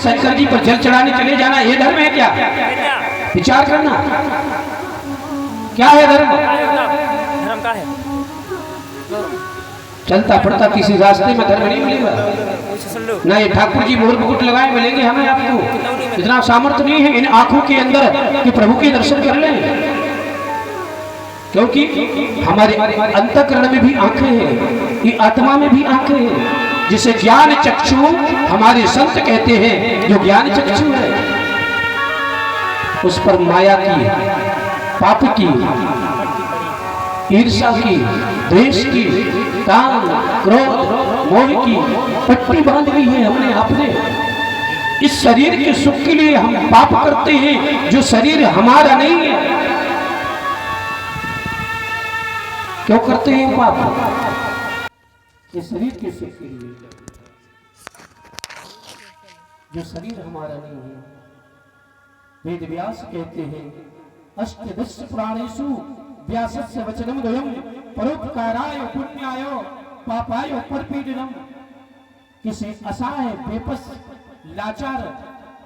शंकर जी पर जल चढ़ाने चले जाना ये धर्म है क्या? विचार करना, क्या है धर्म? धर्म का है चलता पड़ता किसी रास्ते में धर्म नहीं मिलेगा ना। ये ठाकुर जी मोहर मुकुट लगाए मिलेंगे हमें आपको, इतना सामर्थ्य नहीं है इन आंखों के अंदर कि प्रभु के दर्शन कर लें, क्योंकि हमारे अंतःकरण में भी आंखें हैं, ये आत्मा में भी आंखें हैं, जिसे ज्ञान चक्षु हमारे संत कहते हैं। जो ज्ञान चक्षु है उस पर माया की, पाप की, ईर्ष्या की, द्वेष की, काम, क्रोध, मोह की पट्टी बांध ली है हमने आपने। इस शरीर के सुख के लिए हम पाप करते हैं जो शरीर हमारा नहीं है। क्यों करते हैं पाप? इस शरीर के सुख के लिए जो शरीर हमारा नहीं है। वेद व्यास कहते हैं अष्टदश पुराणेषु व्यासस्य वचनम द्वयम् परोपकाराय पुण्याय पापाय परपीडनम। किसी असहाय बेबस लाचार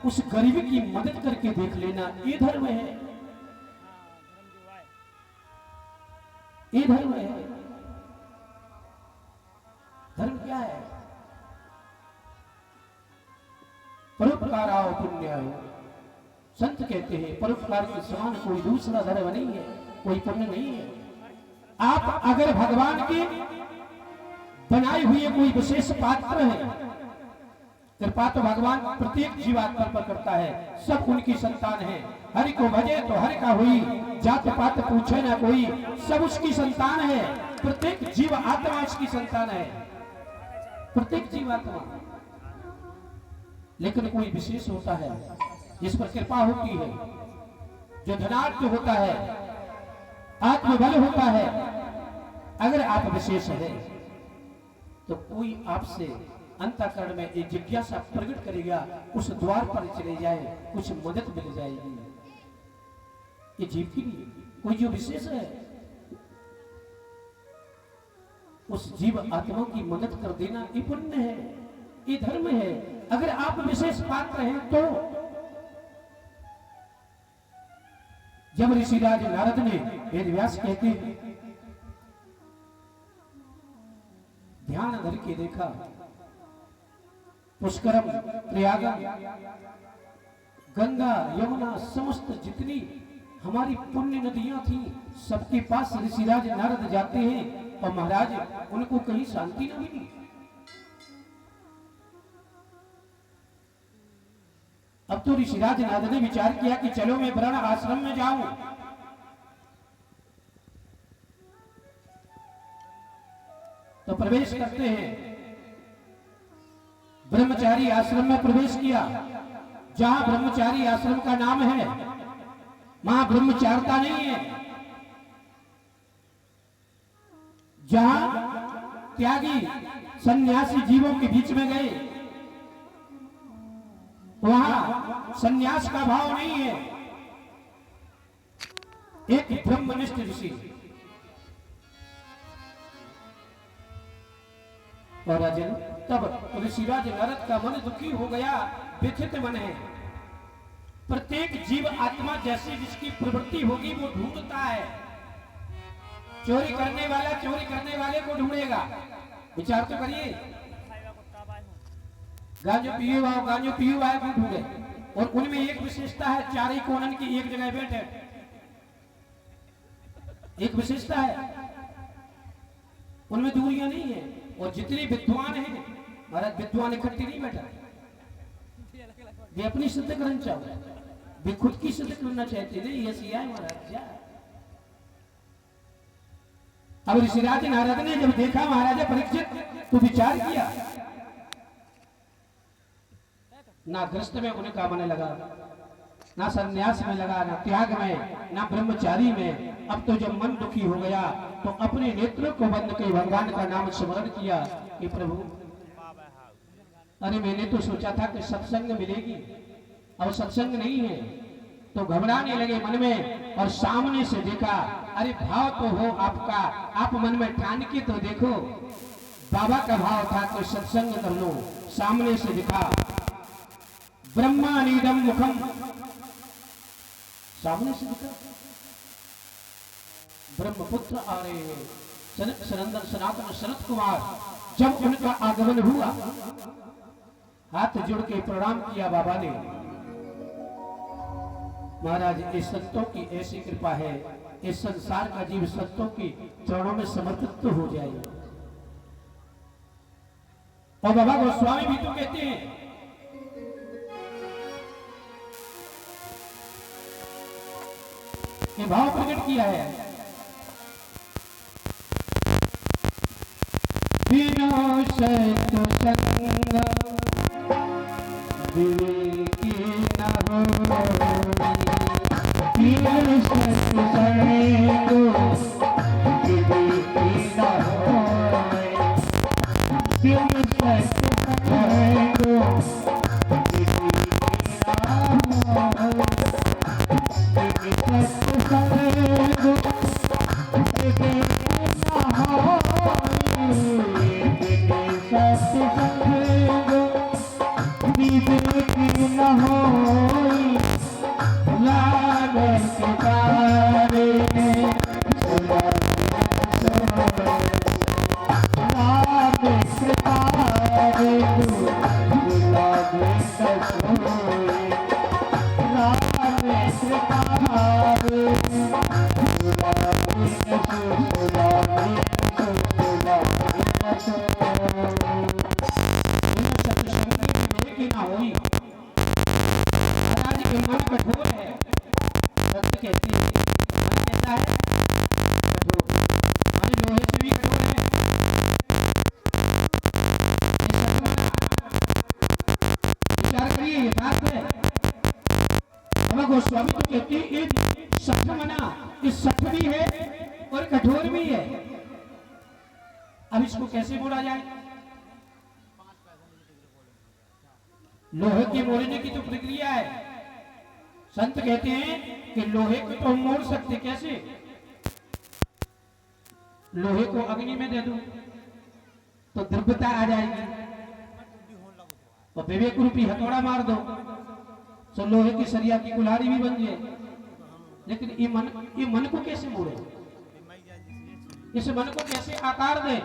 उस गरीब की मदद करके देख लेना, ये धर्म है, ये धर्म है। धर्म क्या है? परोपकाराय पुण्याय। संत कहते हैं परोपकार के समान कोई दूसरा धर्म नहीं है, कोई पुण्य नहीं है। आप अगर भगवान के बनाए हुए कोई विशेष पात्र है, कृपा तो भगवान प्रत्येक जीवात्मा पर करता है, सब उनकी संतान है। हरि को भजे तो हरि का हुई, जात पात पूछे ना कोई, सब उसकी संतान है। प्रत्येक जीव आत्मा उसकी संतान है, प्रत्येक जीवात्मा। लेकिन कोई विशेष होता है जिस पर कृपा होती है, जो धनाढ्य होता है, आत्मबल होता है। अगर आप विशेष है तो कोई आपसे अंतःकरण में एक जिज्ञासा प्रकट करेगा, उस द्वार पर चले जाए, कुछ मदद मिल जाएगी। ये जीव के लिए कोई जो विशेष है उस जीव आत्मा की मदद कर देना ये पुण्य है, ये धर्म है। अगर आप विशेष पात्र हैं तो जब ऋषिराज नारद ने वेद व्यास कहते ध्यान धर के देखा, पुष्करम, प्रयागम, गंगा, यमुना, समस्त जितनी हमारी पुण्य नदियां थी, सबके पास ऋषिराज नारद जाते हैं और महाराज उनको कहीं शांति न मिली। अब तो ऋषिराज नारद ने विचार किया कि चलो मैं वर्ण आश्रम में जाऊं। तो प्रवेश करते हैं, ब्रह्मचारी आश्रम में प्रवेश किया। जहां ब्रह्मचारी आश्रम का नाम है वहां ब्रह्मचारिता नहीं है। जहां त्यागी सन्यासी जीवों के बीच में गए वहां सन्यास का भाव नहीं है। एक ब्रह्मनिष्ठ ऋषि और राजन, तब ऋषिराज नारद का मन दुखी हो गया, व्यथित मन है। प्रत्येक जीव आत्मा जैसी जिसकी प्रवृत्ति होगी वो ढूंढता है। चोरी करने वाला चोरी करने वाले को ढूंढेगा। विचार तो करिए, गांजो पियो आए वो ढूंढे। और उनमें एक विशेषता है, चारों कोनन की एक जगह बैठे, एक विशेषता है, उनमें दूरियां नहीं है। और जितने विद्वान हैं महाराज, विद्वान इकट्ठे नहीं बैठा, वे अपनी सिद्ध करना चाहते, वे खुद की सिद्ध करना चाहते नहीं। ये सिया है महाराज। अब ऋषिराज नारद ने जब देखा महाराजा परीक्षित, तो विचार किया, ना गृहस्थ में उनका मन लगा, ना संन्यास में लगा, ना त्याग में, ना ब्रह्मचारी में। अब तो जब मन दुखी हो गया तो अपने नेत्रों को बंद कर भगवान का नाम स्मरण किया कि प्रभु, अरे मैंने तो सोचा था कि सत्संग मिलेगी, अब सत्संग नहीं है। तो घबराने लगे मन में, और सामने से देखा, अरे भाव तो हो आपका, आप मन में ठान के तो देखो। बाबा का भाव था कि सत्संग कर लो। सामने से दिखा ब्रह्मानीदम मुखम, सामने से दिखा ब्रह्मपुत्र आ रहे हैं, सनत सनंदन सनातन सनत कुमार। जब उनका आगमन हुआ, हाथ जोड़ के प्रणाम किया बाबा ने। महाराज, इस संतों की ऐसी कृपा है, इस संसार का जीव संतों की चरणों में समर्पित तो हो जाए। और बाबा गोस्वामी भी तो कहते हैं, ये भाव प्रकट किया है, बिना सत्संग विवेकी न होई, बिना सत्संग विवेकी न होई, बिना सत्संग विवेकी न गोस्वामी तो कहते हैं ये सख्त मना, ये सख्त भी है और कठोर भी है। अब इसको कैसे बोला जाए? लोहे के मोड़ने की तो प्रक्रिया है। संत कहते हैं कि लोहे को तो हम मोड़ सकते, कैसे? लोहे को अग्नि में दे दो तो द्रव्यता आ जाएगी, और विवेक रूपी हथौड़ा मार दो तो लोहे की सरिया की कुल्हाड़ी भी बन जाए। लेकिन ये मन को कैसे मोड़े, इस मन को कैसे आकार दे?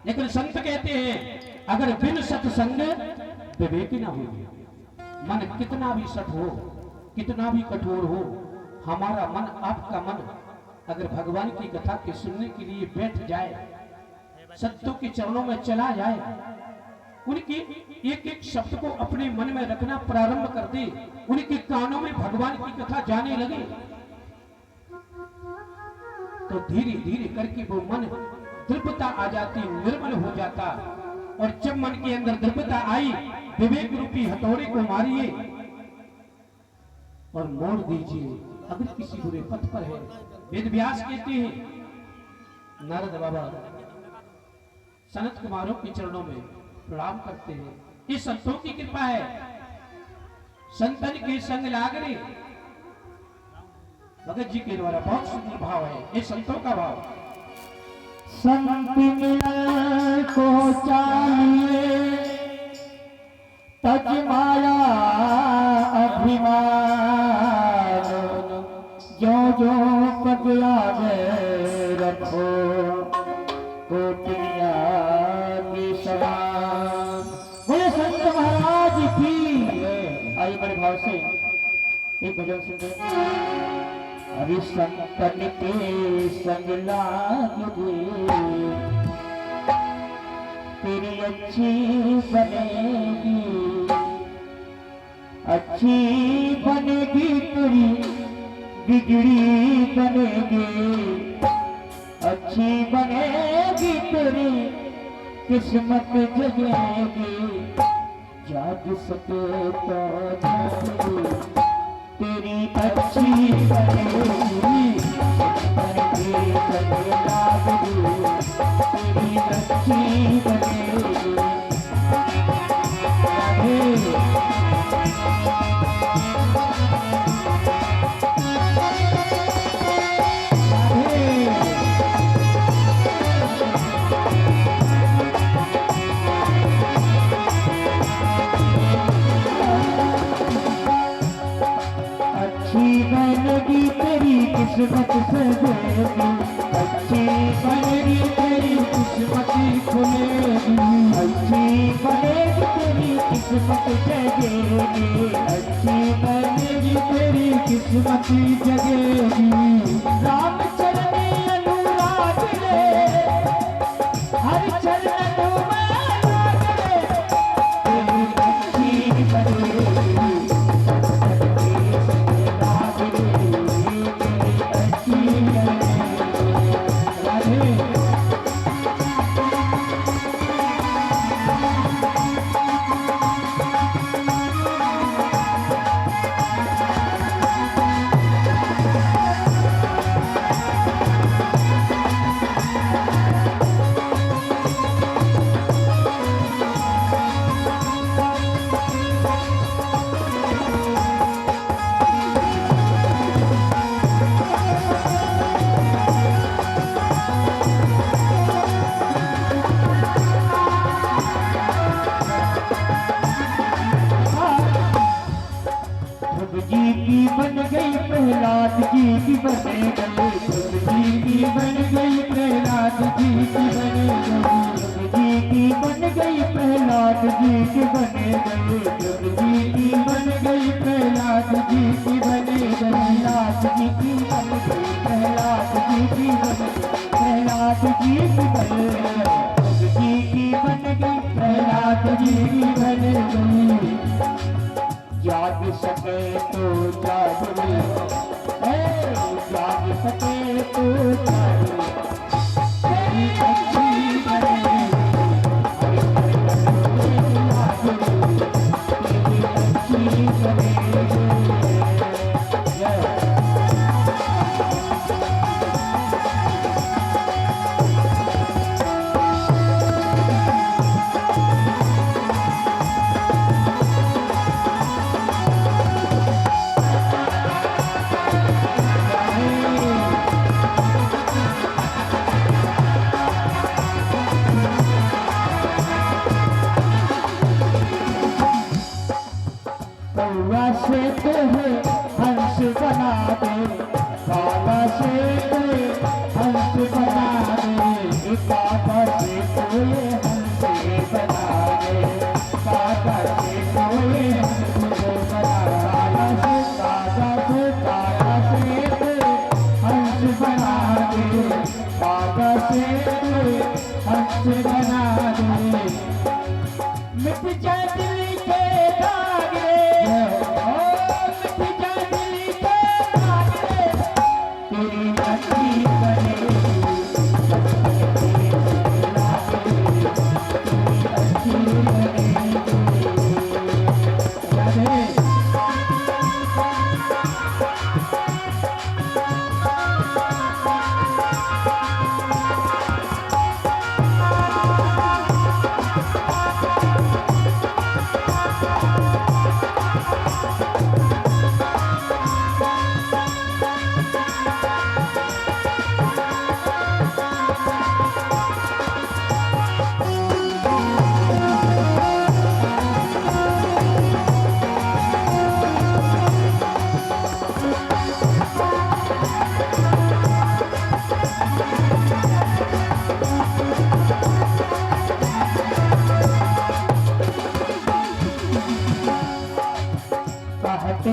लेकिन संत कहते हैं अगर बिन सत्संग विवेक ना हो, मन कितना भी सत हो, कितना भी कठोर हो, हमारा मन, आपका मन अगर भगवान की कथा के सुनने के लिए बैठ जाए, सत्यों के चरणों में चला जाए, उनके एक एक शब्द को अपने मन में रखना प्रारंभ कर दे, उनके कानों में भगवान की कथा जाने लगे, तो धीरे धीरे करके वो मन द्रव्यता आ जाती, निर्मल हो जाता। और जब मन के अंदर द्रव्यता आई, विवेक रूपी हथौड़े को मारिए और मोड़ दीजिए। अगर किसी बुरे पथ पर है, वेद व्यास कहते हैं, नारद बाबा सनत कुमारों के चरणों में प्रणाम करते हैं। ये संतों की कृपा है, संतन के संग लागरे। भगत जी के द्वारा बहुत सुंदर भाव है, ये संतों का भाव। संत मिलन को चाहिए तज माया अभिमान, जो जो पद आगे रखो कोटिया की समान। बोले संत महाराज की। आइए बड़े भाव से एक भजन सुनते। अरे संतन के संग लाग तेरी अच्छी बनेगी, अच्छी बनेगी तेरी बिगड़ी बनेगी, अच्छी बनेगी तेरी किस्मत जगेगी। जाग सके तो जागेगी तेरी अच्छी बनेगी, तेरी अच्छी बनेगी। किस्मत सजेगी, अच्छी बनेगी तेरी किस्मत खुलेगी, अच्छी बनेगी तेरी किस्मत जगेगी, अच्छी बनेगी तेरी किस्मत जगेगी। राम चरणी अनुराग रे, हर चरण में लाग रे, तेरी अच्छी बनेगी, जी की बन गई प्रहलाद जी की बने गई, जी की बन गई प्रहलाद जी की बने गई, जी की बन गई प्रहलाद जी की बने गई, जी की बन गई प्रहलाद जी की बने गई, प्रहलाद जी की बन गई, प्रहलाद जी की बन गई, प्रहलाद जी की बन गई, जी की बन गई प्रहलाद जी की बन गई। जाग सके तो जाग ले, जाग सके तो जाग ले, तेरी अच्छी बनेगी, तेरी अच्छी बनेगी। कौआ से तुहे हंस बना दे, काला से तुहे हंस बना दे, काका से तुहे हंस बना दे, काका से तुहे हंस बना दे, काका से तुहे हंस बना दे, काका से तुहे हंस बना दे। मिट जाए दिल के दाग रे, मिट जाए दिल के दाग रे, तेरी अच्छी बनेगी, तेरी अच्छी बनेगी।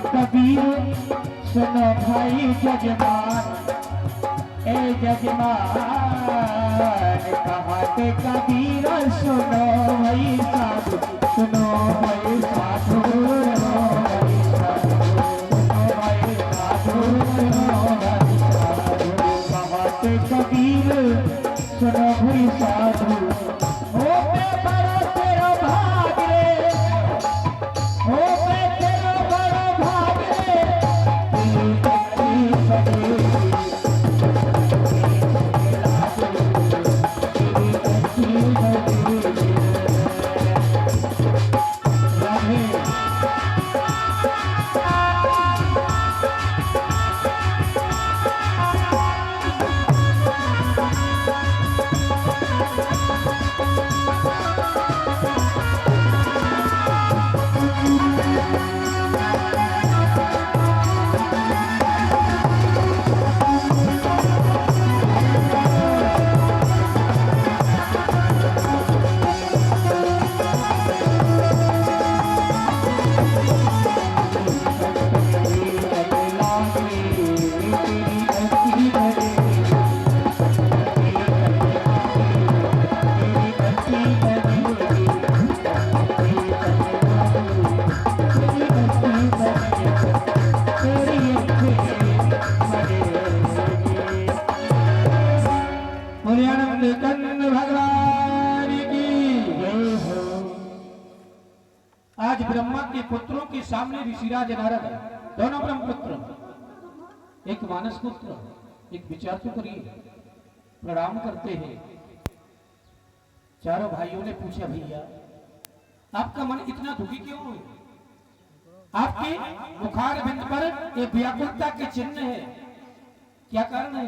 कबीर सुनो भाई जजमान, ए जजमान कहत कबीर सुनो भाई साधु, सुनो भाई साधु, सुनो भाई साधु, सुनो भाई साधु, सुनो भाई साधु, कहत कबीर सुनो भाई साधु। ओ पे बड़ा तेरा भाग रे, ओ पे तेरा बड़ा भाग रे, तेरी अच्छी बनेगी, तेरी अच्छी बनेगी। के सामने ऋषिराज नारद दोनों ब्रह्मपुत्र, एक मानस पुत्र, एक विचार तो करिए, प्रणाम करते हैं। चारों भाइयों ने पूछा, भैया आपका मन इतना दुखी क्यों है? आपके मुखार बिंद पर एक व्याकुलता के चिन्ह है, क्या कारण है?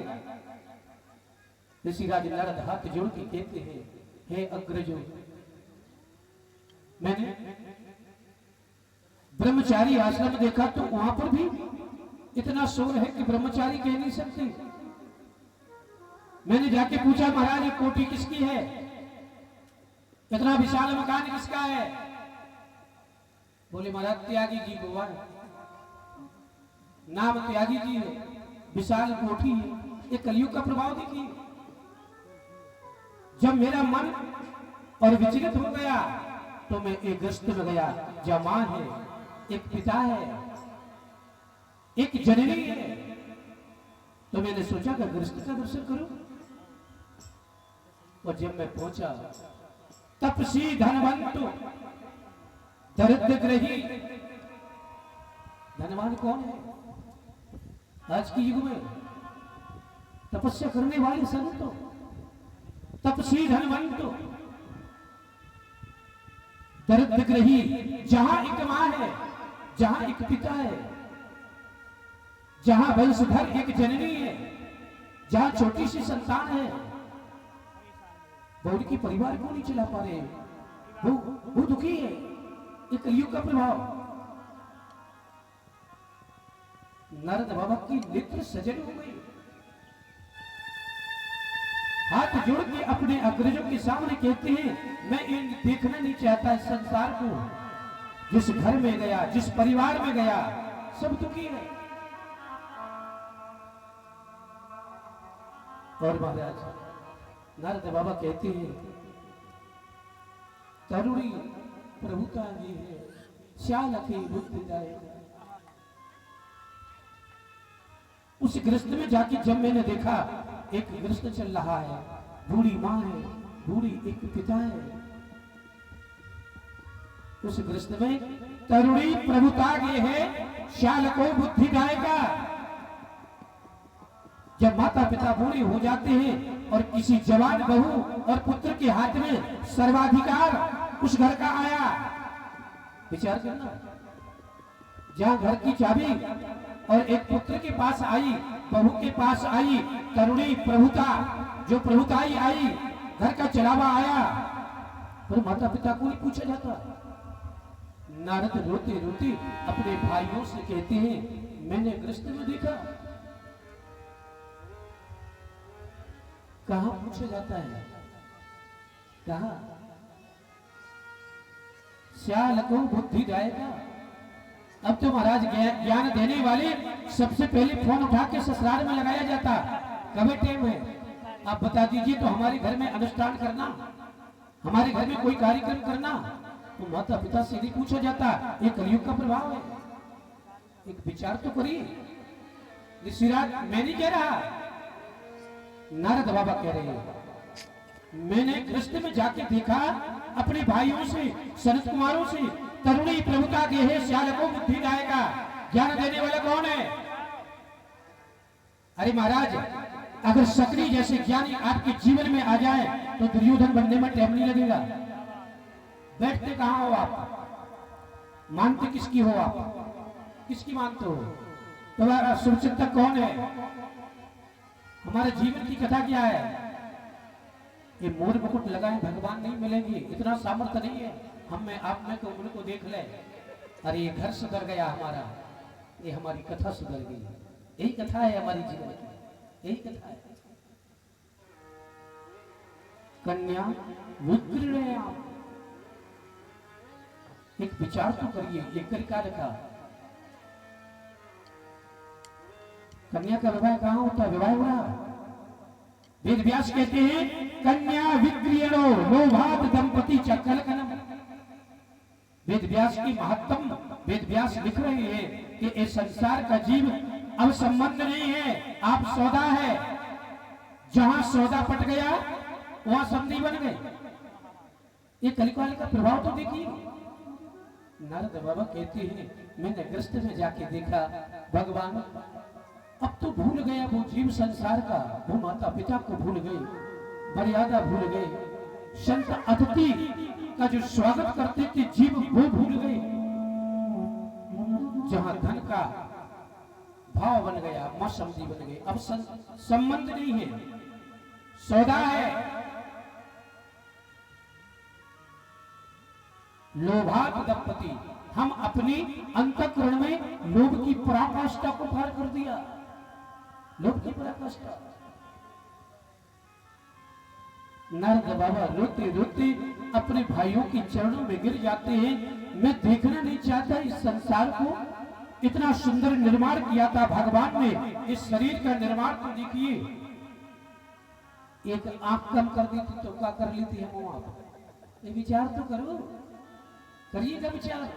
ऋषिराज नारद हाथ जोड़ के कहते हैं, हे अग्रजों, मैंने ब्रह्मचारी आश्रम देखा तो वहां पर भी इतना शोर है कि ब्रह्मचारी कह नहीं सकते। मैंने जाके पूछा, महाराज ये कोठी किसकी है? इतना विशाल मकान किसका है? बोले, महाराज त्यागी जी को है, नाम त्यागी जी है, विशाल कोठी है। ये कलयुग का प्रभाव देखिए। जब मेरा मन और विचलित हो गया तो मैं एक ग्रस्त में गया, जहाँ मां है, एक पिता है, एक जननी है, तो मैंने सोचा कि ग्रस्त का दर्शन करूं। और जब मैं पहुंचा, तपसी धनवंत दरिद्रग्रही, धनवान कौन है आज के युग में? तपस्या करने वाले संतो, तपसी धनवंत दरिद्रग्रही, जहां एक मां है, जहां एक पिता है, जहां वंशधर एक जननी है, जहां छोटी सी संतान है, वो उनके परिवार को नहीं चला पा रहे, वो दुखी है। ये कलयुग का प्रभाव। नारद बाबा की नेत्र सजन हो गई, हाथ जोड़ के अपने अग्रजों के सामने कहते हैं, मैं इन देखना नहीं चाहता इस संसार को। जिस घर में गया, जिस परिवार में गया, सब दुखी है। और महाराज नारद बाबा कहते हैं, तरुणी प्रभुता ये है, श्याल की बुद्धि जाए। उस गृहस्थ में जाके जब मैंने देखा, एक गृहस्थ चल रहा है, बूढ़ी मां है, बूढ़ी एक पिता है। उस गृहस्थ में तरुणी प्रभुता ये है, श्याल को बुद्धि गाएगा। जब माता पिता बूढ़े हो जाते हैं और किसी जवान बहू और पुत्र के हाथ में सर्वाधिकार उस घर का आया, विचार करना, जहां घर की चाबी और एक पुत्र के पास आई, बहू के पास आई, तरुणी प्रभुता, जो प्रभुताई आई, घर का चलावा आया, पर माता पिता को नहीं पूछा जाता। नारद रोते रोते अपने भाइयों से कहते हैं, मैंने गृहस्थ में देखा, कहां पूछा जाता है? कहां? श्याल को बुद्धि जाएगा। अब तो महाराज ज्ञान देने वाले सबसे पहले फोन उठा के ससुराल में लगाया जाता, कभी टाइम है, आप बता दीजिए तो हमारे घर में अनुष्ठान करना, हमारे घर में कोई कार्यक्रम करना। तो माता पिता से नहीं पूछा जाता। ये कलयुग का प्रभाव है। एक विचार तो करिए। ऋषिराज, मैं नहीं कह रहा, नारद बाबा कह रहे हैं, मैंने गृहस्थ में जाके देखा, अपने भाइयों से, सनत कुमारों से, तरुणी प्रभुता के है, श्याल को बुद्धि गाएगा। ज्ञान देने वाला कौन है? अरे महाराज, अगर सकरी जैसे ज्ञानी आपके जीवन में आ जाए तो दुर्योधन बनने में टाइम नहीं लगेगा। बैठते कहां हो आप? मानते किसकी हो आप? किसकी मानते हो? तुम्हारा शुभचिंतक कौन है? हमारे जीवन की कथा क्या है? ये मोर मुकुट लगाए भगवान नहीं मिलेंगे, इतना सामर्थ्य नहीं है हम में आप में, तो उनको देख ले, अरे ये घर सुधर गया हमारा, ये हमारी कथा सुधर गई। यही कथा है हमारी जीवन की, यही कथा है। कन्या विक्रीणया, एक विचार तो करिए, लिख कर क्या लिखा? कन्या का विवाह कहां होता है? विवाह हो रहा। वेद व्यास कहते हैं, कन्या विक्रियणो लोभात दंपति चक्कलकनम। वेद व्यास की महत्तम वेद व्यास लिख रहे हैं कि इस संसार का जीव अब संबंध नहीं है, आप सौदा है। जहां सौदा पट गया वहां संधि बन गए। ये कलिकाल का प्रभाव तो देखिए। नारद बाबा कहते हैं मैंने ग्रस्त में जाके देखा भगवान अब तो भूल गया वो जीव संसार का, वो माता पिता को भूल गए, मर्यादा भूल गए, संत अतिथि का जो स्वागत करते थे जीव वो भूल गए। जहां धन का भाव बन गया, मौसमदी बन गई, अब संबंध नहीं है, सौदा है। लोभात दंपति, हम अपनी अंतःकरण में लोभ की पराकाष्ठा को पार कर दिया। लोभ की पराकाष्ठा। नारद बाबा रोते रोते अपने भाइयों के चरणों में गिर जाते हैं। मैं देखना नहीं चाहता इस संसार को, इतना सुंदर निर्माण किया था भगवान ने, इस शरीर का निर्माण तो देखिए, एक आंख कम कर दी थी तो क्या कर ली थी हम आप? ये विचार तो करो, करिएगा विचार।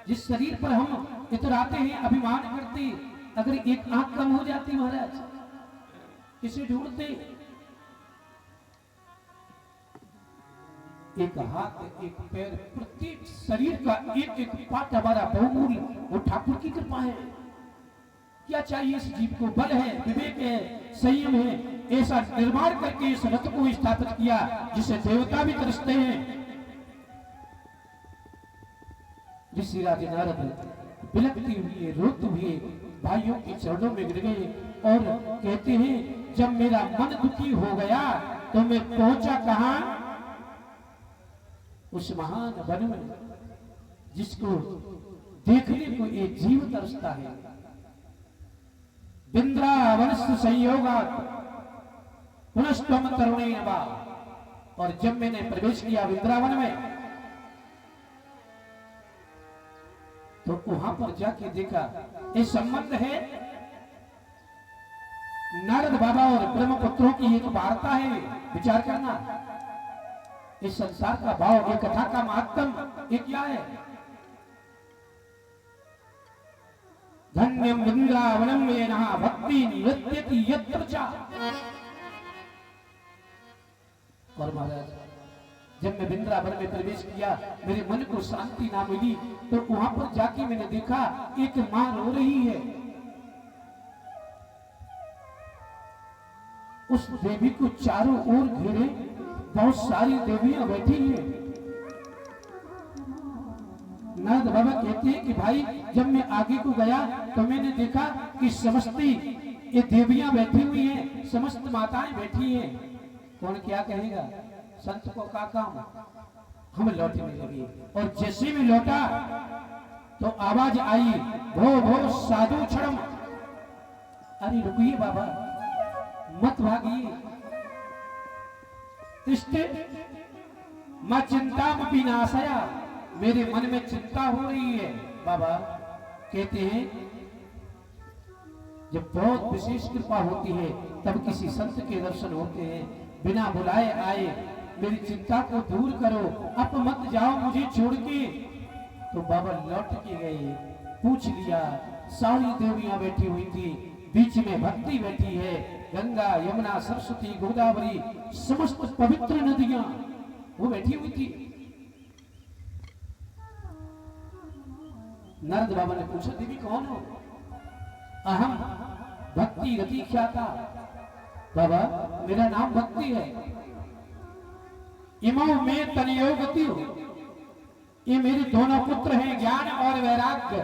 जिस शरीर पर हम इतराते हैं, अभिमान करते, अगर एक आंख कम हो जाती महाराज, किसे ढूंढते? एक हाथ, एक पैर, प्रत्येक शरीर का एक एक पार्ट हमारा बहुमूल्य, वो ठाकुर की कृपा है। क्या चाहिए इस जीव को? बल है, विवेक है, संयम है, ऐसा निर्माण करके इस रथ को स्थापित किया जिसे देवता भी तरसते हैं। ऋषिराज नारद बिलखते हुए रोते हुए भाइयों के चरणों में गिर गए और कहते हैं जब मेरा मन दुखी हो गया तो मैं पहुंचा कहां? उस महान वन में जिसको देखने को ये जीव तरसता है। विंद्रावन संयोगात् पुनस्त्वम तरुणेन वा। और जब मैंने प्रवेश किया वृंदावन में तो वहां पर जाके देखा ये संबंध है नारद बाबा और ब्रह्मपुत्रों की एक वार्ता है। विचार करना, इस संसार का भाव, एक कथा का महत्व ये क्या है? धन्यम वृंदावनम येनः भक्ति नृत्यति यत्र च। और महाराज जब मैं वृंदावन में प्रवेश किया मेरे मन को शांति ना मिली, तो वहां पर जाके मैंने देखा एक मां रो रही है। उस देवी को चारों ओर घेरे बहुत सारी देवियां बैठी हैं। नारद बाबा कहते हैं कि भाई जब मैं आगे को गया तो मैंने देखा कि समस्ती ये देवियां बैठी हुई हैं, समस्त माताएं बैठी हैं। कौन क्या कहेगा? संत को का काम? हम लौटने लगे और जैसे में लौटा तो आवाज आई, भो भो साधु क्षणम। अरे रुकिए बाबा, मत भागिए, मां चिंता विनाशया। मेरे मन में चिंता हो रही है। बाबा कहते हैं जब बहुत विशेष कृपा होती है तब किसी संत के दर्शन होते हैं। बिना बुलाए आए, मेरी चिंता को दूर करो, अब मत जाओ मुझे छोड़ के। तो बाबा लौट के गए, पूछ लिया, सारी देवियां बैठी हुई थी, बीच में भक्ति बैठी है, गंगा यमुना सरस्वती गोदावरी समस्त पवित्र नदियां वो बैठी हुई थी। नारद बाबा ने पूछा देवी कौन हो? अहम भक्ति रति ख्याता। बाबा मेरा नाम भक्ति है। इमो में तनयोगति हो, ये मेरे दोनों पुत्र हैं, ज्ञान और वैराग्य।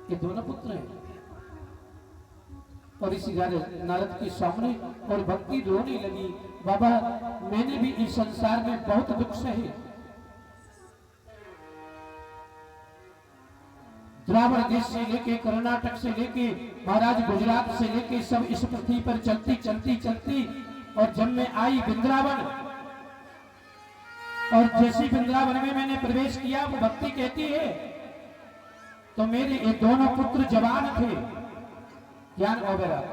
ये दोनों पुत्र हैं। और इसी नारद के सामने और भक्ति रोने लगी। बाबा मैंने भी इस संसार में बहुत दुख सहे। द्रावण देश से लेके कर्नाटक से लेके महाराज गुजरात से लेके सब इस पृथ्वी पर चलती चलती चलती और जब मैं आई वृंदावन, और जैसी वृंदावन में मैंने प्रवेश किया वो भक्ति कहती है तो मेरे ये दोनों पुत्र जवान थे, ज्ञान वगैरह,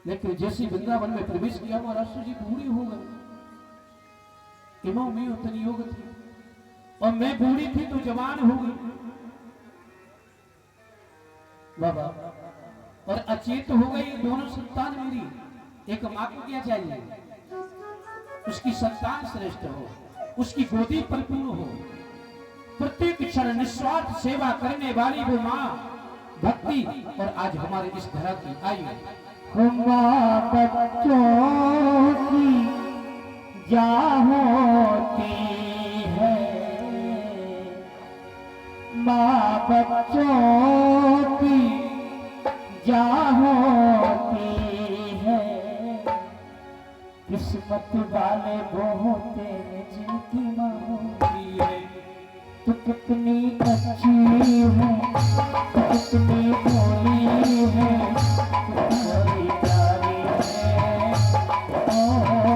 लेकिन जैसी वृंदावन में प्रवेश किया महाराष्ट्र जी बूढ़ी हो गई। इमो में उतनी योग थी और मैं बूढ़ी थी तो जवान हो गई। बाबा और अचेत हो गई दोनों संतान मेरी। एक मां को क्या चाहिए? उसकी संतान श्रेष्ठ हो। उसकी गोदी परिपूर्ण हो। प्रत्येक क्षण निस्वार्थ सेवा करने वाली वो माँ भक्ति। और आज हमारे इस धरा की आयु माँ बच्चों की जा होती है, माँ बच्चों की जा होती है। किस्मत वाले वो होते हैं जिनकी माँ होती है। तू कितनी अच्छी है, तू कितनी भोली है, तू बड़ी प्यारी है। ओ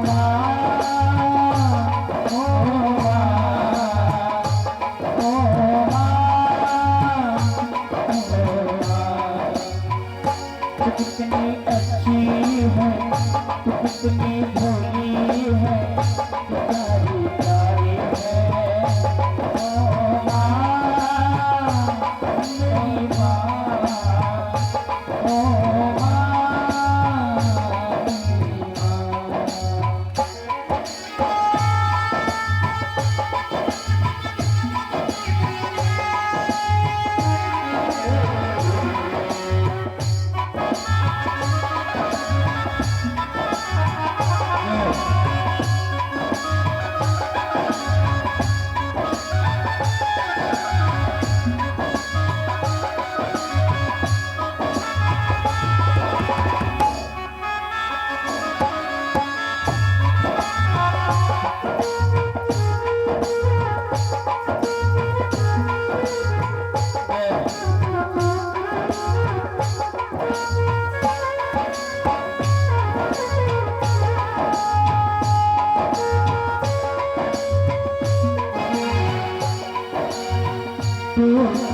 माँ, ओ माँ, ओ माँ, ओ माँ। तू कितनी अच्छी है, तू कितनी भोली है, तू प्यारी प्यारी है। ओ माँ, मेरी माँ, ओ माँ, मेरी माँ।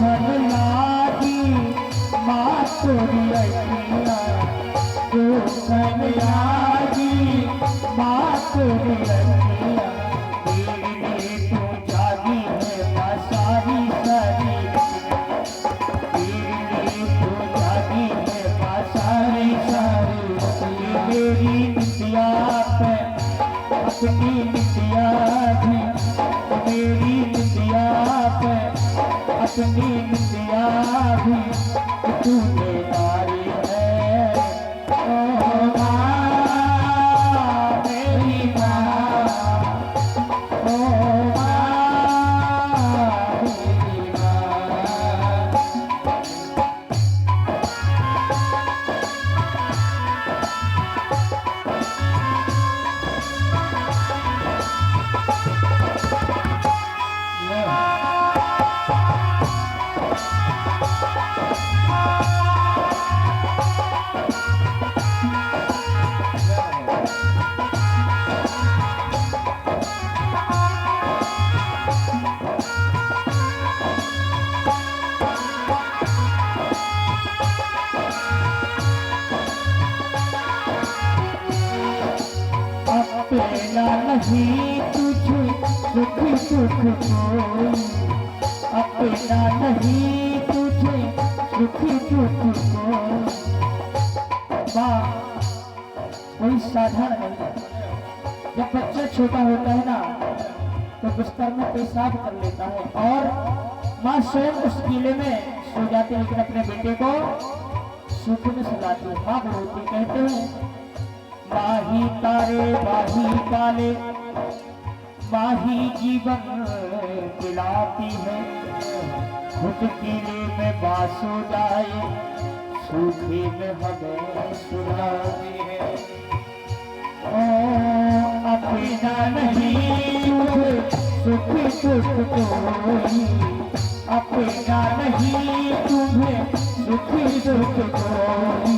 घर लागी माँ तोरी अखिया, तू घर लागी माँ तोरी अखिया। तेरे तू जागी है माँ सारी सारी रतिया, तेरे तू जागी है माँ सारी सारी रतिया। मेरी निंदिया पे अपनी निंदिया भी, मेरी निंदिया पे अपनी निंदिया भी तूने मारी है। ओ माँ, मेरी माँ, ओ माँ, मेरी माँ। अपना नहीं तुझे सुख सुख कोई, अपना नहीं तुझे सुख सुख कोई। माँ कोई साधारण नहीं। जब बच्चा छोटा होता है ना तो बिस्तर में पेशाब कर लेता है और माँ स्वयं उस गीले में सो जाती है, लेकिन अपने बेटे को सुख में सुलाती है। माँ बोलती कहते हैं माही तारे माही काले, माही जीवन दिलाती है। खुद कीले में बासो जाए, सूखे में हमें सुलाती है। ओ अपना नहीं तुझे सुख सुख कोई, अपना नहीं तुम्हें सुख सुख कोई।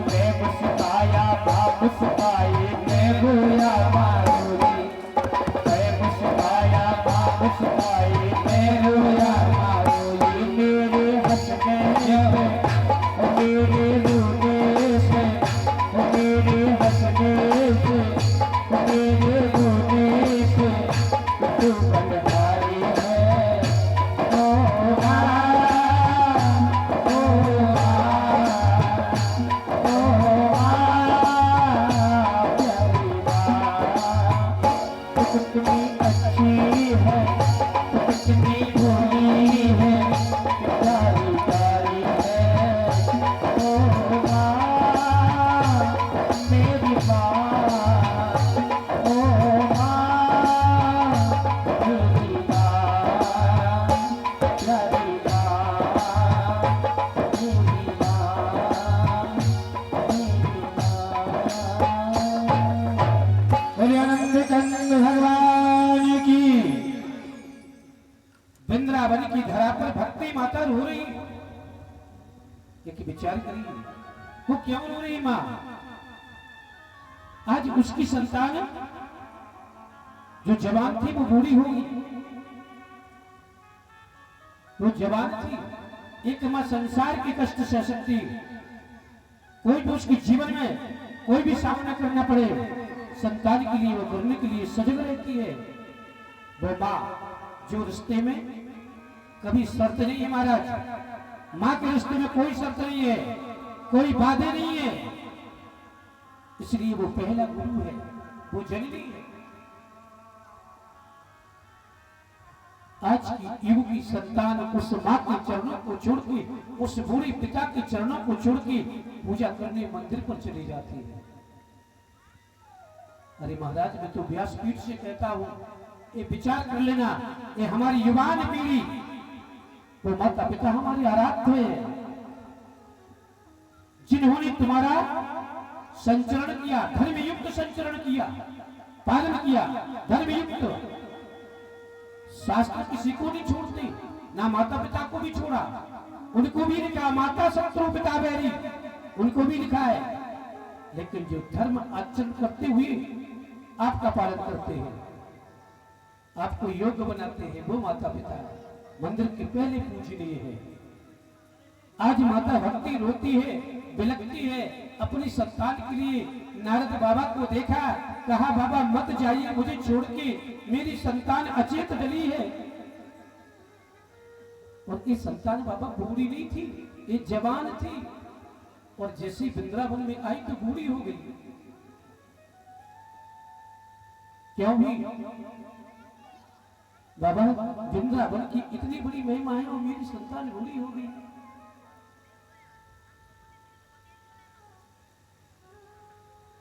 मैं मुस्काया बाप मुस्काए, मैं रोया मारूरी, मैं मुस्काया बाप मुस्काए, मैं रोया मारूरी। मेरे हंसने से मेरे रोने से, मेरे हंसने से मेरे रोने से तू बनवारी है। वृंदावन की धरा पर भक्ति माता रो रही है। एक विचार करिए, वो क्यों रो रही मां? आज उसकी संतान जो जवान थी वो बूढ़ी होगी। वो जवान थी, एक मां संसार के कष्ट सह सकती, कोई भी उसके जीवन में कोई भी सामना करना पड़े, संतान के लिए वो करने के लिए सजग रहती है। वो मां जो रिश्ते में कभी शर्त नहीं है महाराज, मां के रिश्ते में कोई शर्त नहीं है, कोई बाधे नहीं है, इसलिए वो पहला गुरु है, वो जननी है। आज की युग की संतान उस मां के चरणों को छोड़ के, उस बूढ़े पिता के चरणों को छोड़ के पूजा करने मंदिर पर चली जाती है। अरे महाराज, मैं तो व्यासपीठ से कहता हूं, ये विचार कर लेना, ये हमारी युवान पीढ़ी, वो माता पिता हमारे आराध्य हैं, जिन्होंने तुम्हारा संचरण किया, धर्मयुक्त संचरण किया, पालन किया, धर्मयुक्त। शास्त्र किसी को नहीं छोड़ते, ना माता पिता को भी छोड़ा, उनको भी लिखा माता शत्रु पिता बैरी, उनको भी लिखा है। लेकिन जो धर्म आचरण करते हुए आपका पालन करते हैं, आपको योग्य बनाते हैं, वो माता पिता मंदिर के पहले पूजनीय है। आज माता भक्ति रोती है, बिलखती है अपनी संतान के लिए। नारद बाबा को देखा, कहा बाबा मत जाइए मुझे छोड़ के, मेरी संतान अचेत डली है। और ये संतान बाबा बूढ़ी नहीं थी, ये जवान थी, और जैसे वृंदावन में आई तो बूढ़ी हो गई। क्यों भी बाबा, वृंदावन की इतनी बड़ी महिमा है और मेरी संतान बूढ़ी हो गई।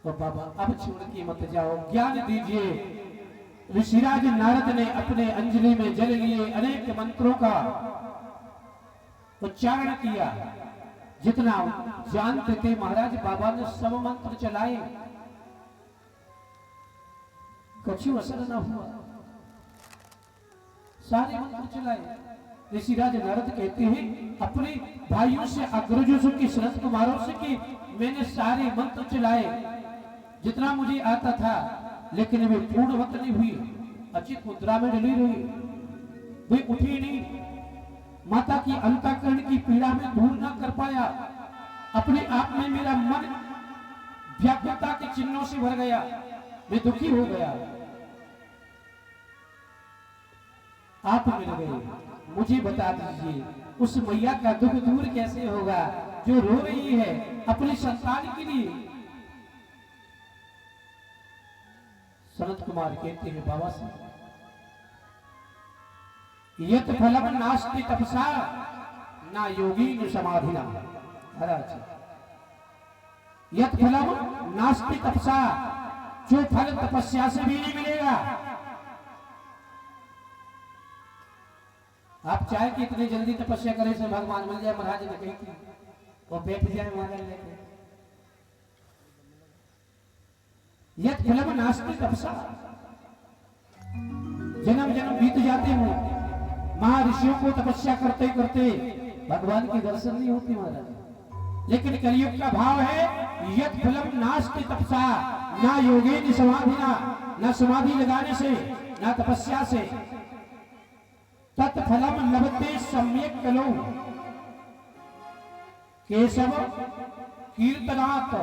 और बाबा अब छोड़ के मत जाओ, ज्ञान दीजिए। ऋषिराज नारद ने अपने अंजलि में जल लिए, अनेक मंत्रों का उच्चारण किया, जितना जानते थे महाराज बाबा ने सब मंत्र चलाए, कछु असर न हुआ, सारे मंत्र चलाए। ऋषिराज नारद कहते हैं अपने भाइयों से, अग्रजों से कि सनत कुमारों से कि मैंने सारे मंत्र चलाए जितना मुझे आता था, लेकिन वे पूर्णवत नहीं हुई, अचित मुद्रा में डली रही, वे उठी नहीं, माता की अंतःकरण की पीड़ा में दूर न कर पाया। अपने आप में मेरा मन व्याकुलता के चिन्हों से भर गया, मैं दुखी हो गया। आप मिल गए, मुझे बता दीजिए उस मैया का दुख दूर कैसे होगा जो रो रही है अपनी संतान के लिए। सनत कुमार कहते हैं बाबा से, यत फलम नास्ति तपसा ना योगी न समाधिना। महाराज, यत फलम नास्ति तपसा, जो फल तपस्या से भी नहीं मिलेगा। आप चाहे कि इतनी जल्दी तपस्या करें से भगवान मिल जाए, महाराज ने कही थी, वो बैठ जाए महाराज लेके। यत फलम नास्ति तपसा, जन्म जन्म बीत जाते हो, महर्षियों को तपस्या करते करते भगवान की दर्शन नहीं होती महाराज। लेकिन कलयुग का भाव है, यत फलम नास्ति तपसा, ना योगेन समाधिना, ना समाधि लगाने से, ना तपस्या से, तत्फलम लभते सम्यक कलो केशव कीर्तनात्।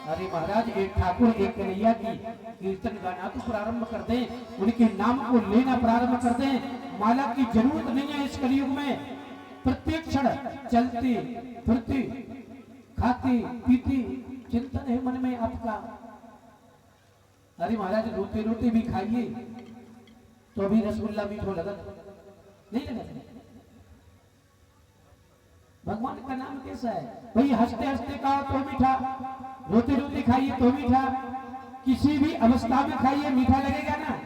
अरे महाराज, एक ठाकुर एक कन्हैया की कीर्तन गाना तो प्रारंभ कर दें, उनके नाम को लेना प्रारंभ कर दें। माला की जरूरत नहीं है इस कलयुग में। प्रत्येक क्षण चलते फिरते खाते पीते चिंतन है मन में आपका। अरे महाराज, रोते रोते भी खाइए तो अभी रसगुल्ला मीठो लगत नहीं लगा। भगवान का नाम कैसा है भाई? हंसते हंसते खाओ तो मीठा, रोते रोते खाइए तो मीठा, किसी भी अवस्था में खाइए मीठा लगेगा ना।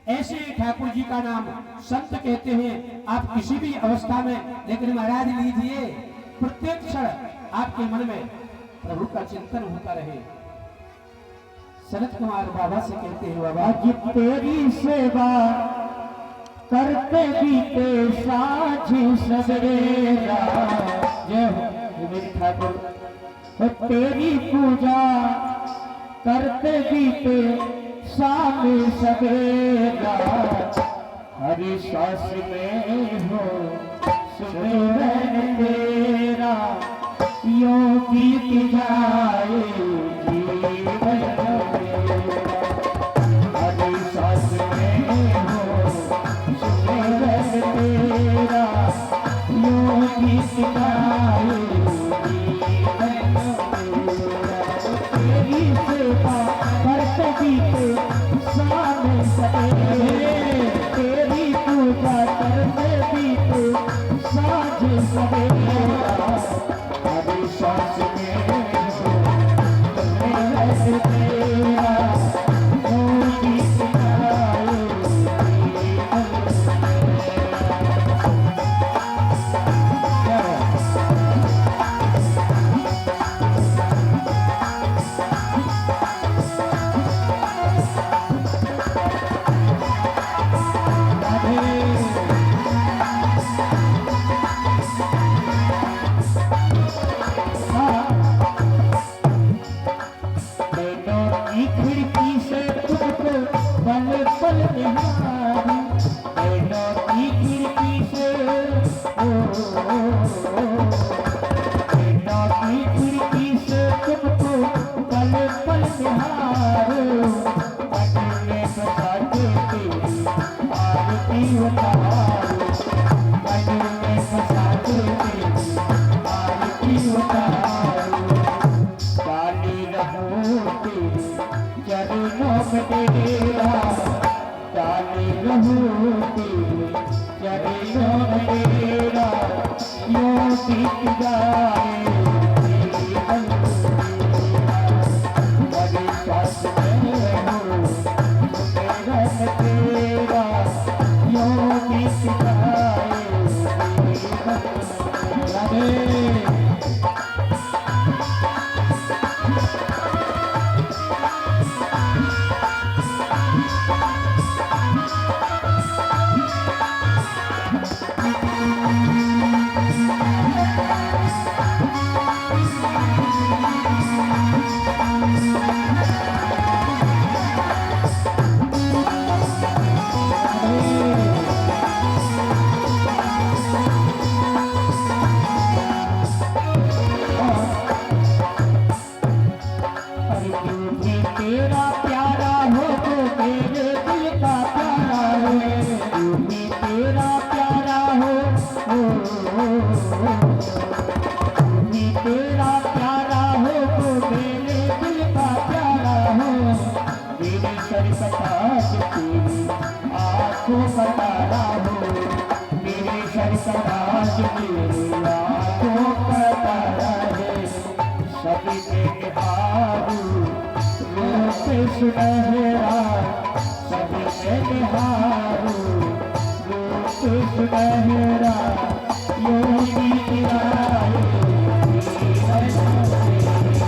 ऐसे ठाकुर जी का नाम संत कहते हैं आप किसी भी अवस्था में, लेकिन महाराज लीजिए प्रत्येक क्षण आपके मन में प्रभु का चिंतन होता रहे। सनत कुमार बाबा से कहते हैं, बाबा आज तेरी सेवा करते बीते साँझ सवेरा। जय हो मेरी ठाकुर। हो तेरी पूजा करते बीते शाम सवेरा। हर सांस में हो सुमिरन तेरा। यूं बीत जाए जीवन मेरा। हर सांस में हो सुमिरन तेरा। यूं बीत जाए जीवन मेरा। तेरी सेवा करते बीते शाम सवेरे। तेरी पूजा करते बीते साँझ सवेरा। हर सांस में हो सुमिरन तेरा। यूं बीत जाए खिड़की से तुझको पल पल निहारूं। नैनों की खिड़की से नैनों की खिड़की से तुमको पल पल निहारूं। मन में बसा के तेरी आरती उतारूं। मन में बसा के तेरी आरती उतारूं। डाली रहूं तेरे चरणों में तेरा। डाली रहूं तेरे चरणों में तेरा। यूं बीत जाए जीवन मेरा। हर सांस में हो सुमिरन तेरा। यूं बीत जाए जीवन मेरा। तेरा प्यारा हो तो मेरे दिल का प्यारा है। तू भी तेरा प्यारा हो। तू भी तेरा प्यारा हो तो मेरे दिल का प्यारा हो। मेरी सरकताज तेरी आंखों का तारा हो। मेरी सरकताज तेरी आंखों का तारा है। सभी में निहारूं रूप सुनहरा। सभी में निहारूं रूप सुनहरा। यूं बीत जाए जीवन मेरा।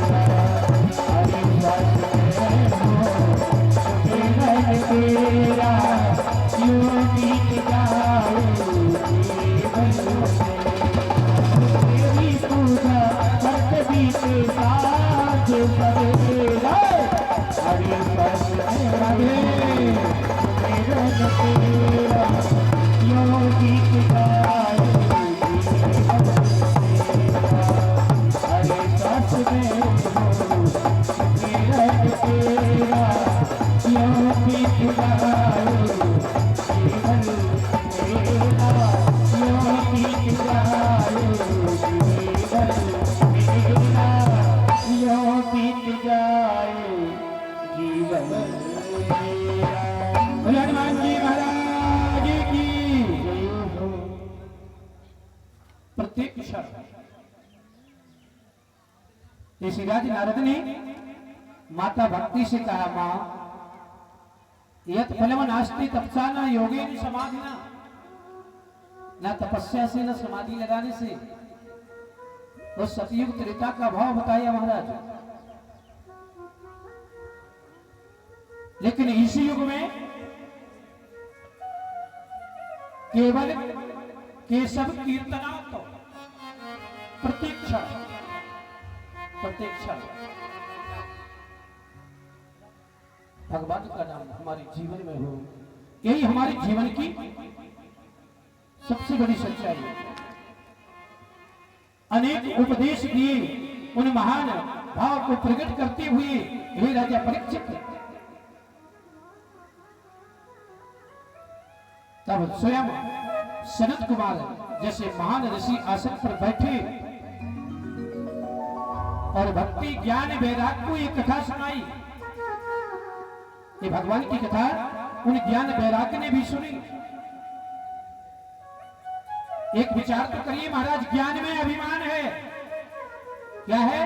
हर सांस में हो सुमिरन तेरा। यूं बीत जाए जीवन मेरा। तेरी पूजा करते बीते साँझ सवेरा। हर सांस में हो सुमिरन तेरा। यूं बीत जाए जीवन मेरा। हर सांस में हो सुमिरन तेरा। यूं बीत जाए जीवन मेरा। यूं बीत जाए जीवन मेरा। यूं बीत जाए जीवन मेरा। बोले हनुमान जी महाराज की जय हो। प्रत्येक क्षण ऋषिराज नारद ने माता भक्ति से कहा, मां यत फलम नास्ति तपसा न योगेन समाधिना। न तपस्या से न समाधि लगाने से। तो सतयुग त्रेता का भाव बताया महाराज। लेकिन इसी युग में केवल केशव कीर्तना तो प्रतीक्षा प्रतीक्षा भगवान का नाम हमारे जीवन में हो, यही हमारे जीवन की सबसे बड़ी सच्चाई है। अनेक उपदेश दिए उन महान भाव को प्रकट करते हुए हे राजा परीक्षित, तब स्वयं सनत कुमार जैसे महान ऋषि आसन पर बैठे और भक्ति ज्ञान वैराग को एक कथा सुनाई। ये भगवान की कथा उन ज्ञान वैराग्य ने भी सुनी। एक विचार तो करिए महाराज, ज्ञान में अभिमान है, क्या है?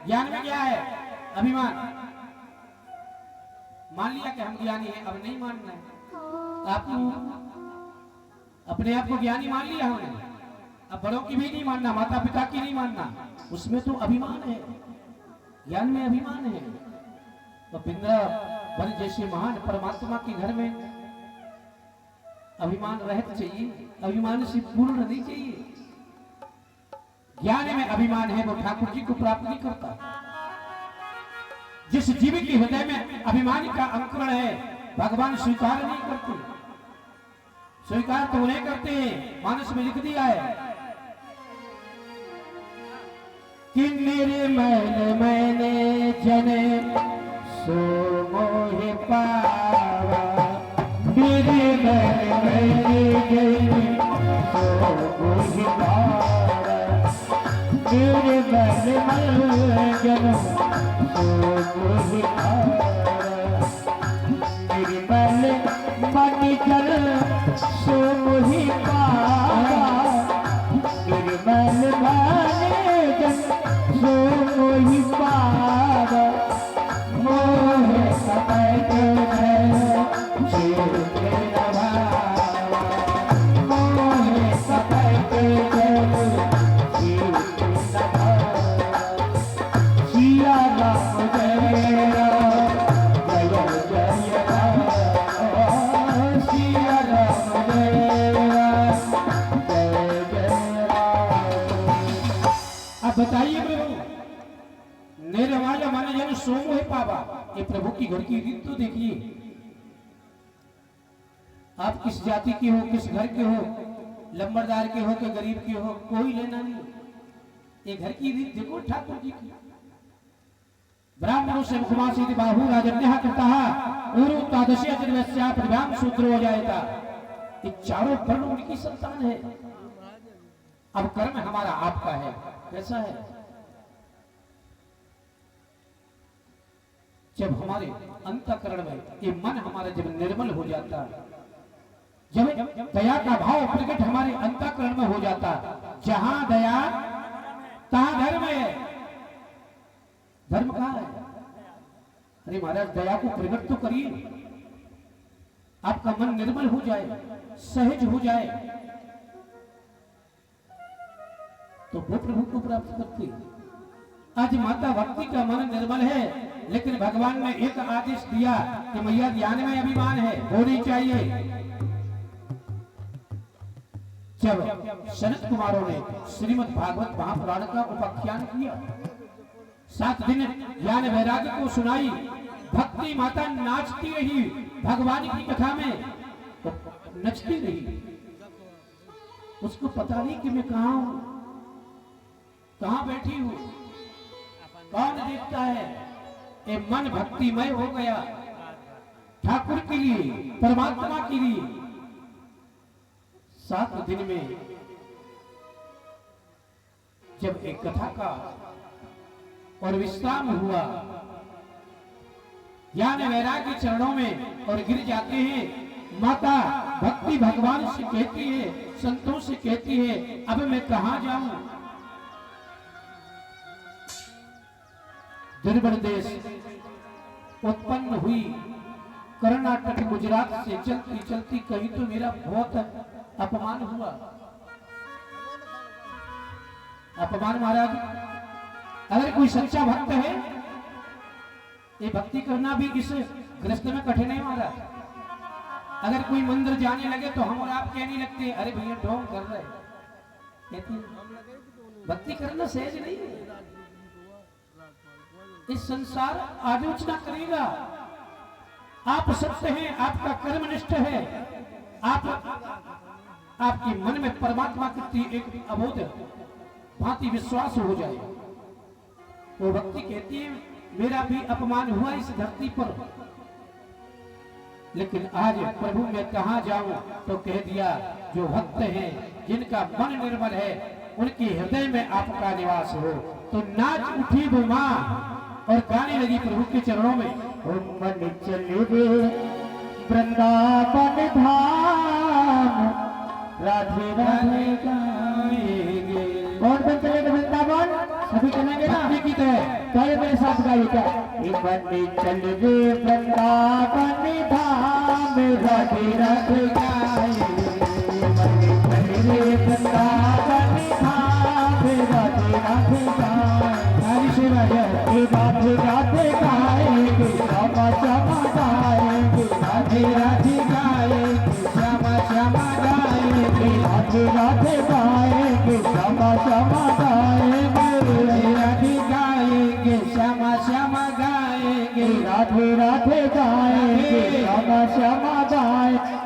ज्ञान में क्या है? अभिमान। मान लिया कि हम ज्ञानी हैं, अब नहीं मानना है। आप अपने आप को ज्ञानी मान लिया हमने, अब बड़ों की भी नहीं मानना, माता पिता की नहीं मानना, उसमें तो अभिमान है, ज्ञान में अभिमान है। तो वृंदावन जैसे महान परमात्मा के घर में अभिमान रहना चाहिए, अभिमान से पूर्ण नहीं चाहिए। ज्ञान में अभिमान है वो ठाकुर जी को प्राप्त नहीं करता। जिस जीव के हृदय में अभिमान का अंकुरण है भगवान स्वीकार नहीं करते। स्वीकार तो उन्हें करते हैं, मानस में लिख दिया है कि मेरे मन मैंने जने सो मोहे पावा, मेरे मन मैंने जने सो मोहे पावा, मेरे मन जन सो मोहे पावा, मेरे मन जन सो मोहि पावा, मेरे मन जन सो मोहि पावा, मोहे सपैत जीव के नभावा, मोहे सपैत जीव के नभावा, सिया राम जय राम जय जय राम, सिया राम जय राम जय जय राम। अब बताइए प्रभु, निर्वाल मन जन सो मोहि पावा, ये प्रभु की घर की रीत तो देखिए। आप किस जाति के हो, किस घर के हो, लंबरदार के हो कि गरीब के हो, कोई लेना नहीं। ये घर की रीत देखो ठाकुर जी की। ब्राह्मणों से मुखमासी बाहु राजन्यः कृतः उरु तादृशी अजन्यस्या परिभाम शूद्रो जायता। ये चारों वर्ण उनकी संतान है। अब कर्म हमारा आपका है, कैसा है? जब हमारे अंतःकरण में ये मन हमारा जब निर्मल हो जाता, जब दया का भाव प्रकट हमारे अंतःकरण में हो जाता, जहां दया तहां धर्म है। धर्म कहां है? अरे महाराज दया को प्रकट तो करिए, आपका मन निर्मल हो जाए, सहज हो जाए, तो वो प्रभु को प्राप्त करते। आज माता भक्ति का मन निर्मल है, लेकिन भगवान ने एक आदेश दिया कि मैया ज्ञान में अभिमान है, होनी चाहिए। जब सनत कुमारों ने श्रीमद् भागवत महापुराण का उपाख्यान किया, 7 दिन ज्ञान वैराग्य को सुनाई, भक्ति माता नाचती रही भगवान की कथा में, तो नचती रही। उसको पता नहीं कि मैं कहां हूं, कहां बैठी हूं, कौन देखता है। ये मन भक्तिमय हो गया ठाकुर के लिए, परमात्मा के लिए। 7 दिन में जब एक कथा का और विश्राम हुआ, ज्ञान वैराग्य चरणों में और गिर जाते हैं। माता भक्ति भगवान से कहती है, संतों से कहती है, अब मैं कहां जाऊं। दुर्बल देश उत्पन्न हुई कर्नाटक गुजरात से चलती चलती कहीं तो मेरा बहुत अपमान हुआ। अपमान महाराज, अगर कोई सच्चा भक्त है, ये भक्ति करना भी इस ग्रस्त में कठिन है महाराज। अगर कोई मंदिर जाने लगे तो हम और आप कहने लगते हैं अरे भैया ढोंग कर रहे, कहती हैं भक्ति करना सहज नहीं है। इस संसार आलोचना करेगा, आप सत्य हैं, आपका कर्मनिष्ठ है, आपके मन में परमात्मा के प्रति एक अबोध भांति विश्वास हो जाए। वो भक्ति कहती है मेरा भी अपमान हुआ इस धरती पर, लेकिन आज प्रभु मैं कहां जाऊं, तो कह दिया जो भक्त हैं जिनका मन निर्मल है उनके हृदय में आपका निवास हो। तो नाच उठी वो मां और गाने लगी प्रभु के चरणों में, मन चले रे वृंदावन धाम, राधे राधे गाएंगे। कौन कौन चलेगा वृंदावन? सभी चलेंगे ना? की तरह कहे मेरे साथ गाइए क्या? मन चल रे वृंदावन धाम, राधे राधे गाएंगे। मन चल रे वृंदावन धाम, राधे राधे गाएंगे। राधे राधे गाएंगे, श्यामा श्यामा गाएंगे। राधे राधे गाएंगे, श्यामा श्यामा गाएंगे। राधे राधे गाएंगे, श्यामा श्यामा गाएंगे। राधे गाएंगे श्यामा श्यामा गाएंगे। राधे राधे गाएंगे, श्यामा श्यामा गाएंगे।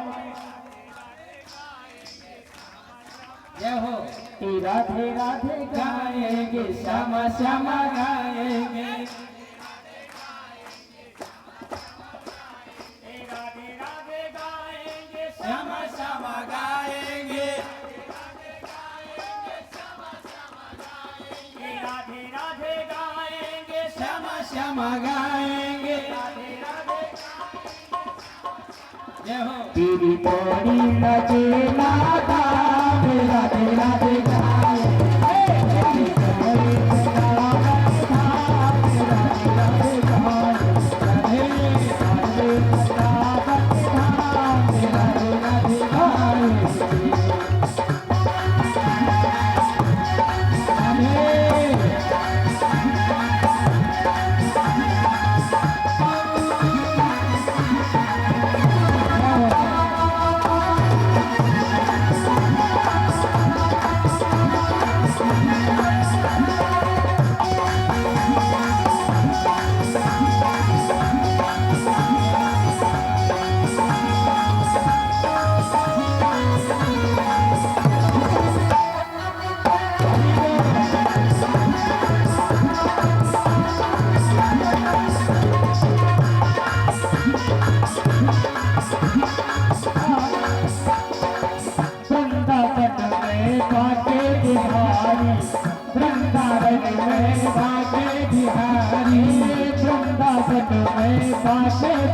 जय हो। राधे राधे गाएंगे श्यामा श्यामा गाएंगे। राधे राधे गाएंगे श्यामा श्यामा गाएंगे। राधे राधे गाएंगे श्यामा श्यामा गाएंगे। जय हो। तेरी पौड़ी लगे नादा, राधे राधे गाएंगे। तेरी पौड़ी वृंदावन धाम, राधे राधे गाएंगे। राधे राधे वृंदावन धाम, राधे राधे गाएंगे।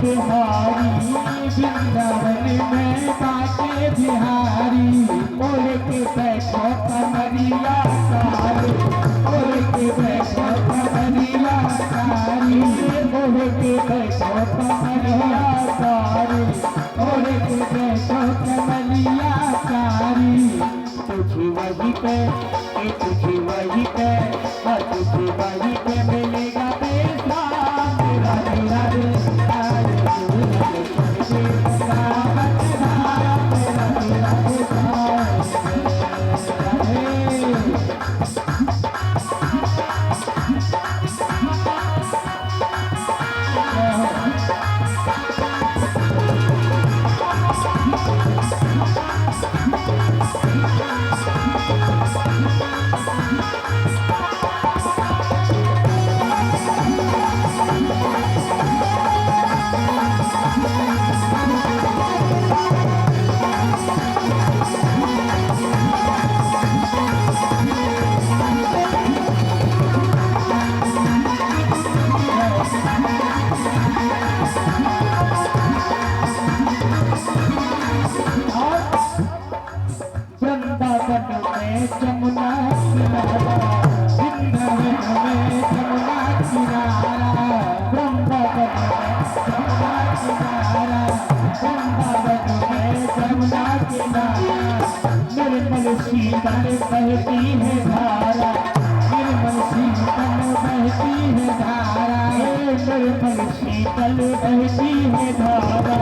बिहारी, वृंदावन में बाके बिहारी। बोले के बैठो कमरिया सारी, बोले के बैठो कमरिया सारी। बोले के बैठो कमरिया सारी, बोले के बैठो कमरिया सारी। तुझी वही पे, तुझी वही पे, तुझी वही पे मिलेगा पैसा। राधे राधे जमुना किनारा, वृंदावन में जमुना किनारा। वृंदावन में जमुना किनारा, वृंदावन में जमुना किनारा। निर्मल शीतल बहती है धारा, निर्मल शीतल बहती है धारा। निर्मल शीतल बहती है धारा।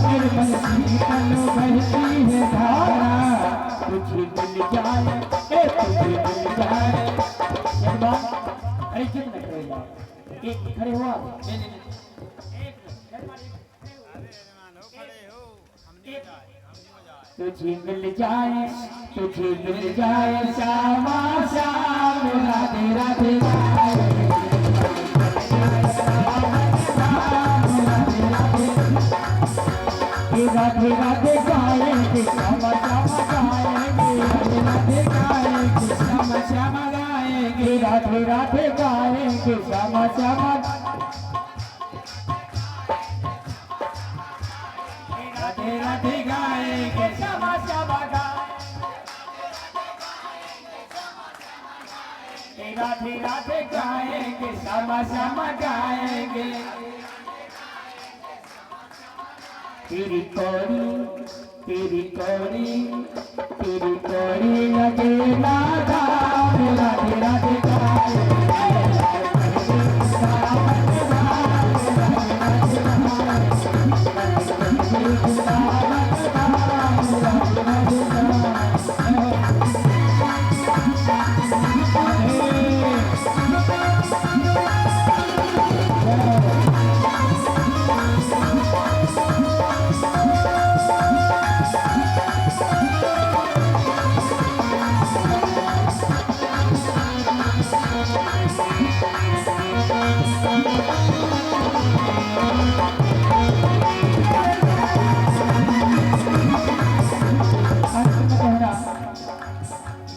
निर्मल शीतल बहती है धारा, तुझे मिल जाए तुझे मिल जाए। एक बार अरे क्यों नहीं खड़े हुआ, एक खड़े हुआ नहीं तुझे मिल जाए श्यामा श्याम राधे राधे राधे राधे गाएंगे श्यामा श्यामा गाएंगे, राधे गाएंगे श्यामा श्यामा गाएंगे, राधे राधे गाएंगे श्यामा श्यामा, राधे राधे गाएंगे श्यामा श्यामा गाएंगे, राधे राधे गाएंगे श्यामा श्यामा गाएंगे। तेरी कौड़ी लगे राधा, राधे राधे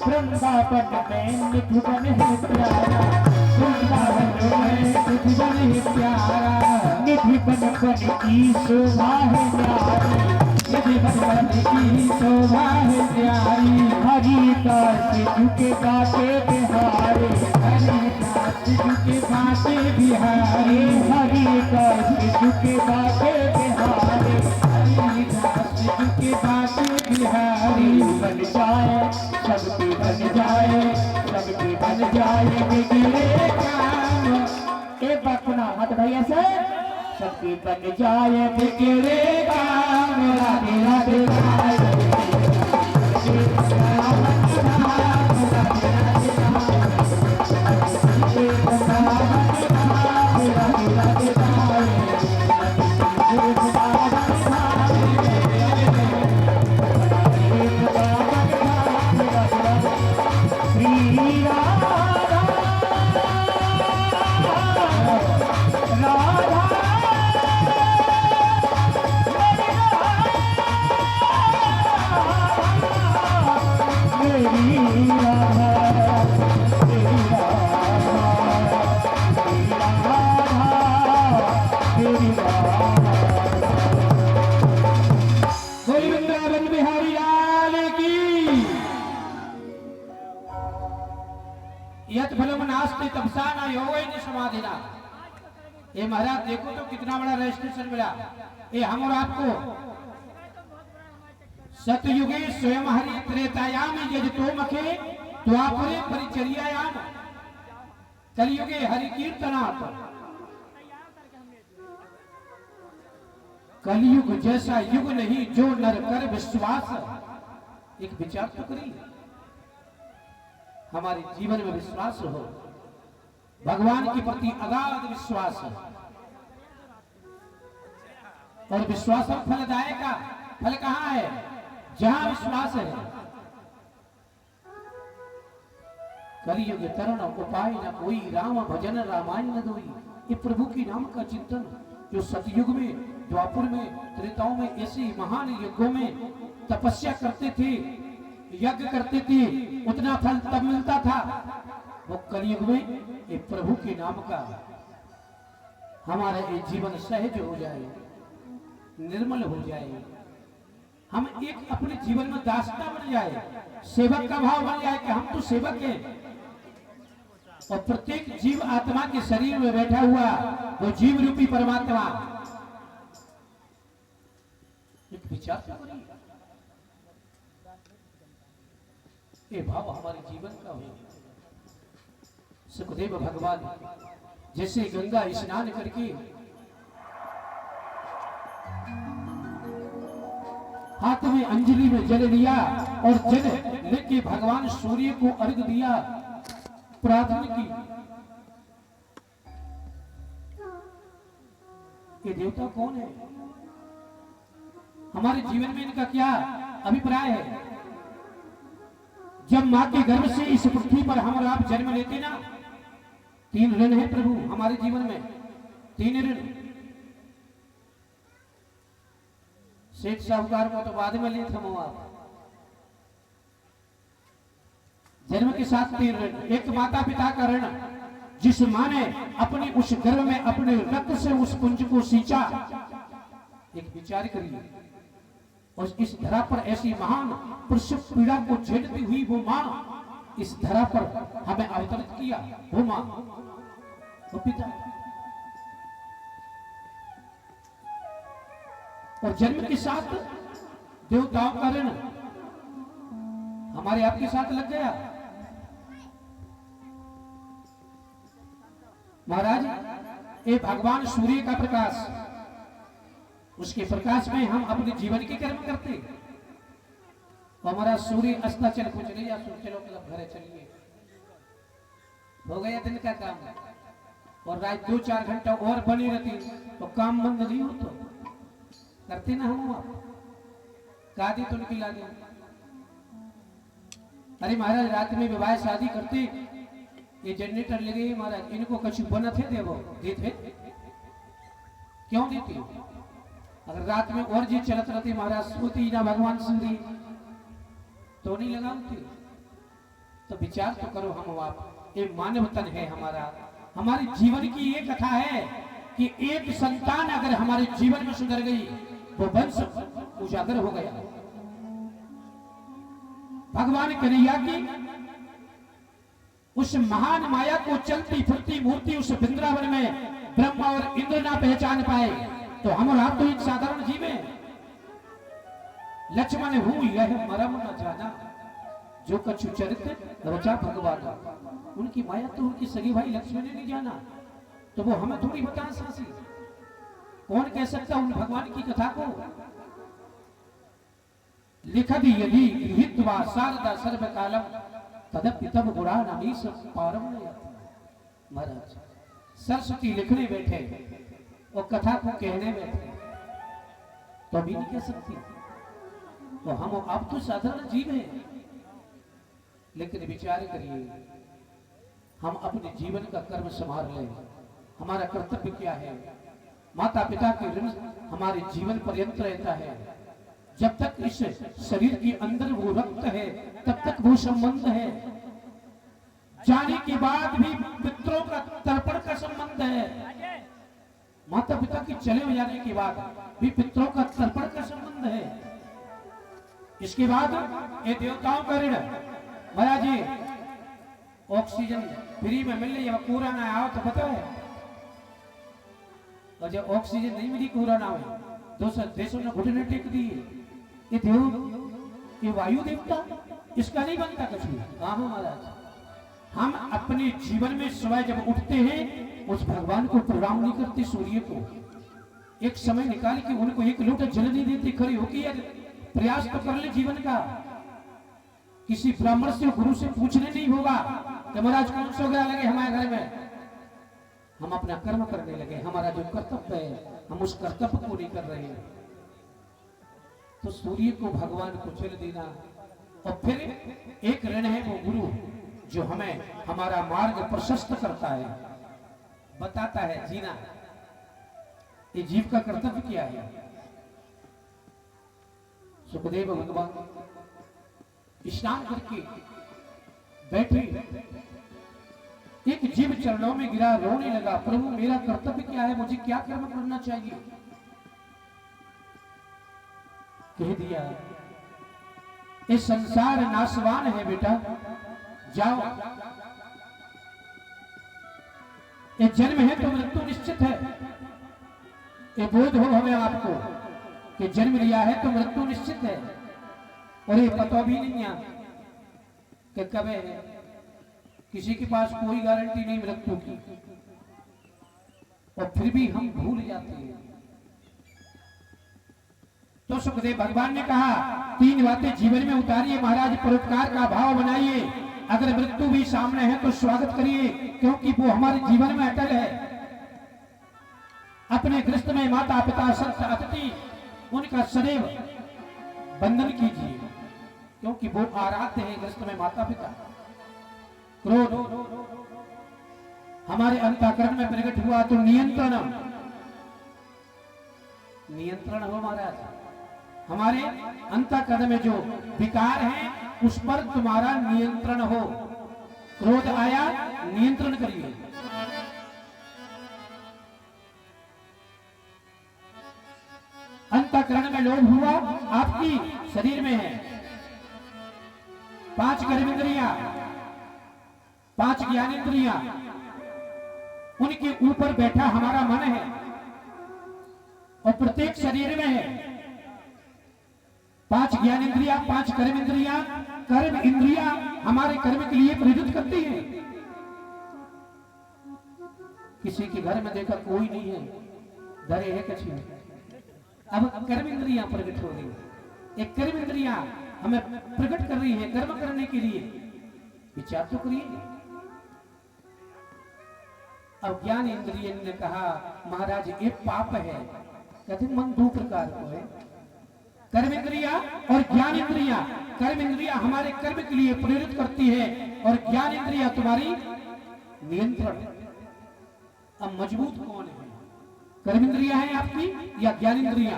वृंदावन में निधुवन है प्यारा, वृंदावन में निधुवन है प्यारा, निधि बन की शोभा है न्यारी, निधि बन की शोभा है न्यारी, हरिदास झुके बाटे बिहारी, हरिदास झुके बाटे बिहारी, हरिदास झुके बाटे बिहारी, हरिदास झुके बाटे बिहारी। बन जाए सबके बन जाए, सबके बन जाए बिगड़े काम, एक बात सुना मत भैया से, सबके बन जाए बिगड़े काम, राधे राधे यत फलम नास्ति तपसा न योगेन समाधिना। ये महाराज देखो तो कितना बड़ा रजिस्ट्रेशन मिला। ये हम और आपको सतयुगे स्वयं हरि त्रेतायाम यजतो मखे द्वापरे परिचर्यायाम कलयुगे हरि कीर्तनात्। कलयुग जैसा युग नहीं जो नर कर विश्वास। एक विचार तो करिए, हमारे जीवन में विश्वास हो, भगवान के प्रति अगाध विश्वास है, और विश्वास फलदायक का फल कहाँ है? जहां विश्वास है। कलयुग तरुण उपाय न कोई, राम भजन रामायण न दोई। ये प्रभु की नाम का चिंतन जो सतयुग में, द्वापर में, त्रेताओं में ऐसे महान यज्ञों में तपस्या करते थे, यज्ञ करते थे, उतना फल तब मिलता था। वो कलयुग में ये प्रभु के नाम का हमारा ये जीवन सहज हो जाए, निर्मल हो जाए, हम एक अपने जीवन में दासता बन जाए, सेवक का भाव बन जाए कि हम तो सेवक हैं, और प्रत्येक जीव आत्मा के शरीर में बैठा हुआ वो जीव रूपी परमात्मा। एक विचार तो करिए, ये भाव हमारे जीवन का हो। सुखदेव भगवान जैसे गंगा स्नान करके हाथ में अंजलि में जल लिया और जल लेके भगवान सूर्य को अर्घ दिया, प्रार्थना की। ये देवता कौन है? हमारे जीवन में इनका क्या अभिप्राय है? जब मां के गर्भ से इस पृथ्वी पर हम और आप जन्म लेते ना, 3 ऋण है प्रभु हमारे जीवन में, 3 ऋण। सेठ साहूकार को तो बाद में लेते हम आप। जन्म के साथ 3 ऋण। एक माता पिता का ऋण, जिस मां ने अपनी उस गर्भ में अपने रक्त से उस पुंज को सींचा। एक विचार करिए, और इस धरा पर ऐसी महान प्रसव पीड़ा को झेलती हुई वो मां इस धरा पर हमें अवतरित किया, वो मां, वो पिता। और जन्म के साथ देवताओं का ऋण हमारे आपके साथ लग गया। महाराज, ये भगवान सूर्य का प्रकाश, उसके प्रकाश में हम अपने जीवन के कर्म करते। और हमारा सूर्य अस्ता चल कुछ नहीं, या चलो मतलब घरे चलिए, हो गया दिन का काम, और रात 2-4 घंटा और बनी रहती तो काम बंद नहीं हो। तो करते ना हम आप कादी तो निकला दिया। अरे महाराज, रात में विवाह शादी करते, ये जनरेटर लगे महाराज, इनको कछु बना थे देवो देते, क्यों देते? अगर रात में और जी चलत रहती महाराज, सोती ना भगवान सूर्य तो नहीं लगाते। तो विचार तो करो हम आप, ये मानव तन है हमारा। हमारे जीवन की ये कथा है कि एक संतान अगर हमारे जीवन में सुधर गई, वो वंश उजागर हो गया। भगवान कन्हैया की उस महान माया को चलती फिरती मूर्ति उस वृंदावन में ब्रह्मा और इंद्र ना पहचान पाए, तो हम और आप तो एक साधारण जीव हैं। लक्ष्मण हूं यह मरम न जाना, जो कछु चरित्र रचा भगवान। उनकी माया तो उनकी सगी भाई लक्ष्मण ने नहीं जाना, तो वो हमें थोड़ी बता सासी। कौन कह सकता उन भगवान की कथा को? लिखति यदि गृहीत्वा शारदा सर्वकालम तदपि तब गुणानामीश पारम न याति। महाराज, सरस्वती लिखने बैठे और कथा को कहने बैठे, तो अभी नहीं कह सकती। तो हम आप तो साधारण जीव हैं, लेकिन विचार करिए, हम अपने जीवन का कर्म संभाल लें। हमारा कर्तव्य क्या है? माता पिता के ऋण हमारे जीवन पर्यंत रहता है। जब तक इस शरीर के अंदर वो रक्त है, तब तक वो संबंध है। जाने के बाद भी पितरों का तर्पण का संबंध है। माता पिता के चले जाने के बाद भी पितरों का तर्पण का संबंध है। इसके बाद ये देवताओं का ऋण। महाराज जी, ऑक्सीजन फ्री में मिल रही है, कोरोना आओ तो पता है, और जब ऑक्सीजन नहीं मिली कोरोना में, दूसरे देशों ने घुटने टेक दिए। ये देव, ये वायु देवता, इसका नहीं बनता कुछ भी। हाँ महाराज, हम अपने जीवन में सुबह जब उठते हैं, उस भगवान को प्रणाम नहीं करते, सूर्य को एक समय निकाल के उनको एक लोटा जल नहीं देते, खड़ी होगी यार प्रयास तो कर ले जीवन का। किसी ब्राह्मण से गुरु से पूछने नहीं होगा कि महाराज कौन सा ग्रह लगे हमारे घर में। हम अपना कर्म करने लगे, हमारा जो कर्तव्य है हम उस कर्तव्य को नहीं कर रहे हैं। तो सूर्य को भगवान को जल देना, और फिर एक ऋण है वो गुरु, जो हमें हमारा मार्ग प्रशस्त करता है, बताता है जीना। ये जीव का कर्तव्य क्या है? सुखदेव भगवान स्नान करके बैठे, एक जीव चरणों में गिरा, रोने लगा, प्रभु मेरा कर्तव्य क्या है, मुझे क्या कर्म करना चाहिए? कह दिया, ये संसार नाशवान है बेटा, जाओ। ये जन्म है तो मृत्यु निश्चित है। ये बोध हो हमें आपको कि जन्म लिया है तो मृत्यु निश्चित है, और ये पता भी नहीं है कि कब है। किसी के पास कोई गारंटी नहीं मृत्यु की, और फिर भी हम भूल जाते हैं। तो सुखदेव भगवान ने कहा 3 बातें जीवन में उतारिए महाराज, परोपकार का भाव बनाइए, अगर मृत्यु भी सामने है तो स्वागत करिए, क्योंकि वो हमारे जीवन में अटल है। अपने गृहस्थ में माता पिता संत अतिथि उनका सदैव वंदन कीजिए, क्योंकि वो आराध्य है गृहस्थ में माता पिता। क्रोध हमारे अंतःकरण में प्रकट हुआ तो नियंत्रण हो महाराज, हमारे अंतःकरण में जो विकार है उस पर तुम्हारा नियंत्रण हो। क्रोध आया नियंत्रण करिए। अंतःकरण में लोभ हुआ, आपकी शरीर में है 5 कर्मेंद्रियां, 5 ज्ञानेंद्रियां, उनके ऊपर बैठा हमारा मन है और प्रत्येक शरीर में है 5 ज्ञानेंद्रियां, 5 कर्मेंद्रियां। कर्म इंद्रियां हमारे कर्म के लिए प्रेरित करती हैं। किसी के घर में देखा कोई नहीं है, डरे है कछु, अब कर्म इंद्रियां प्रकट हो रही, एक कर्म इंद्रियां हमें प्रकट कर रही है कर्म करने के लिए। विचार तो करिए। अब ज्ञान इंद्रिय ने कहा महाराज ये पाप है। कहते मन 2 प्रकार को है, कर्म इंद्रिया और ज्ञान इंद्रिया। कर्म इंद्रिया हमारे कर्म के लिए प्रेरित करती है और ज्ञान इंद्रिया तुम्हारी नियंत्रण। अब मजबूत कौन है, कर्म इंद्रिया है आपकी या ज्ञान इंद्रिया?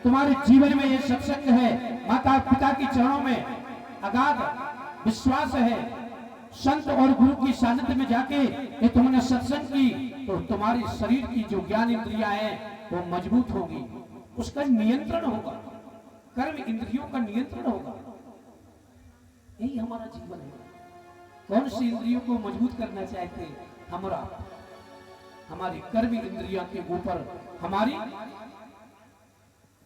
तुम्हारे जीवन में ये सत्संग है, माता पिता के चरणों में अगाध विश्वास है, संत और गुरु की सानिध्य में जाके ये तुमने सत्संग की तो तुम्हारे शरीर की जो ज्ञान इंद्रियां हैं वो मजबूत होगी, उसका नियंत्रण होगा, कर्म इंद्रियों का नियंत्रण होगा। यही हमारा जीवन है। कौन सी इंद्रियों को मजबूत करना चाहते? हमारी कर्म इंद्रियों के ऊपर हमारी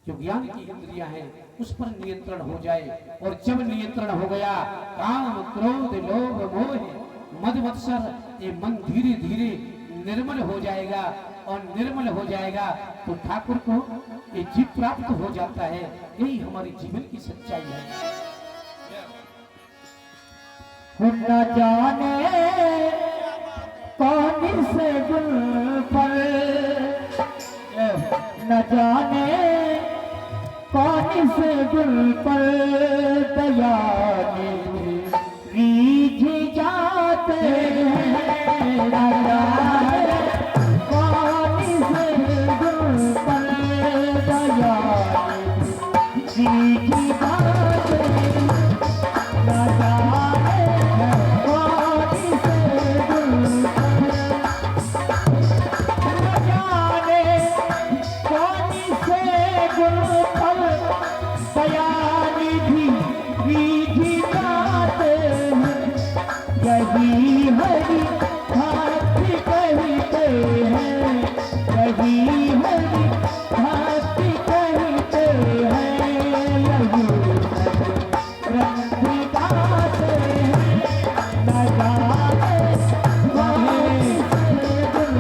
जो ज्ञान की इंद्रियां हैं उस पर नियंत्रण हो जाए। और जब नियंत्रण हो गया, काम क्रोध लोभ मोह मद मत्सर, ये मन धीरे धीरे निर्मल हो जाएगा और निर्मल हो जाएगा तो ठाकुर को ये जीव प्राप्त हो जाता है। यही हमारी जीवन की सच्चाई है। न जाने कौन से गुल पर, न जाने कौन से गुल पर दया रीझ जाते हैं। न जाने कौन से गुल पर दया रीझ जाते हैं। न जाने कौन से गुल पर, न जाने कौन से गुल पर दयानिधि रीझ जाते हैं। यही हरि भक्ति कहते हैं, यही हरि भक्ति कहते हैं। यही रंग गाते हैं, न जाने कौन से गुल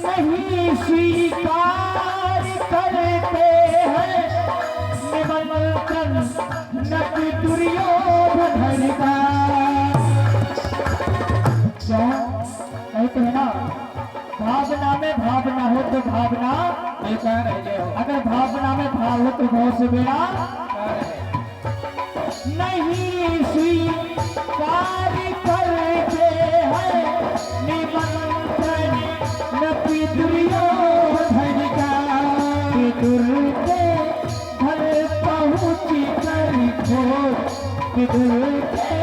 नहीं स्वीकार करते हैं निमंत्रण नट दुर्योधन का। क्यों कहते हैं ना, भावना में भावना हो तो भावना बेकार है। अगर भावना में भाव हो तो भाव से बेड़ा नहीं स्वीकार करते हैं निमंत्रण नपी दुर्योधन का। विदुर के घर पहुँची कर घोर, विदुर के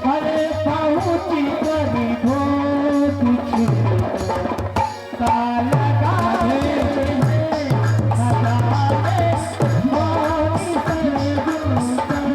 घर पहुँची कर घोर काल गाहे हैं। न जाने कौन से गुल पर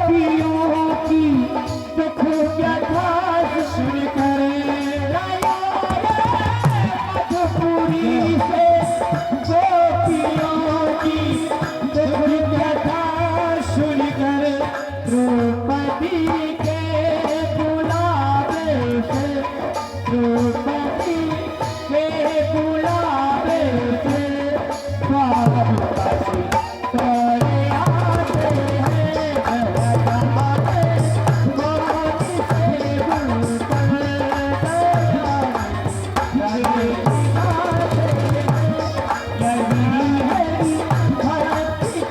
गोपियों की दुख व्यथा सुनकर आया मधुपुरी से गोपियों की दुख व्यथा सुनकर द्रौपदी के बुलावे से द्रौपदी के बुलावे से द्वारका से करे आते हैं भगवान गोपी से बुलकर यही है भक्ति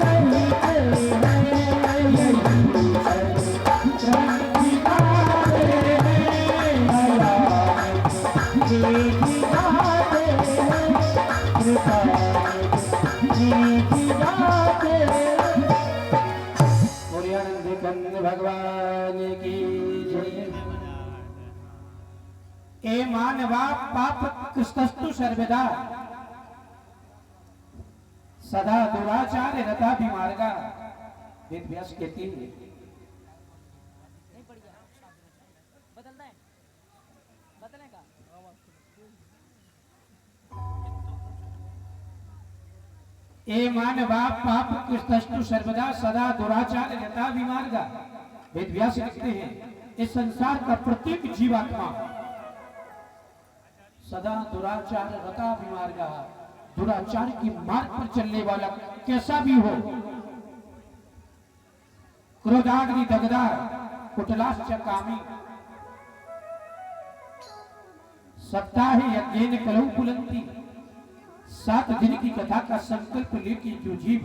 करते हैं भगवान की जय। ए मानवा पाप कृष्णस्तु सर्वदा सदा दुराचार रता विमार्गा। वेद व्यास कहती है बदलना है बदलने का ए मानवा पाप कृष्णस्तु सर्वदा सदा दुराचार रता विमार्गा। वेद व्यास लिखते हैं इस संसार का प्रत्येक जीवात्मा सदा दुराचार रता विमार्गा, दुराचार की मार्ग पर चलने वाला कैसा भी हो, क्रोधाग्नि दगदार कुटलाश्च कामी, सप्ताह यज्ञेन कलौ पुलंती। 7 दिन की कथा का संकल्प लेके जो जीव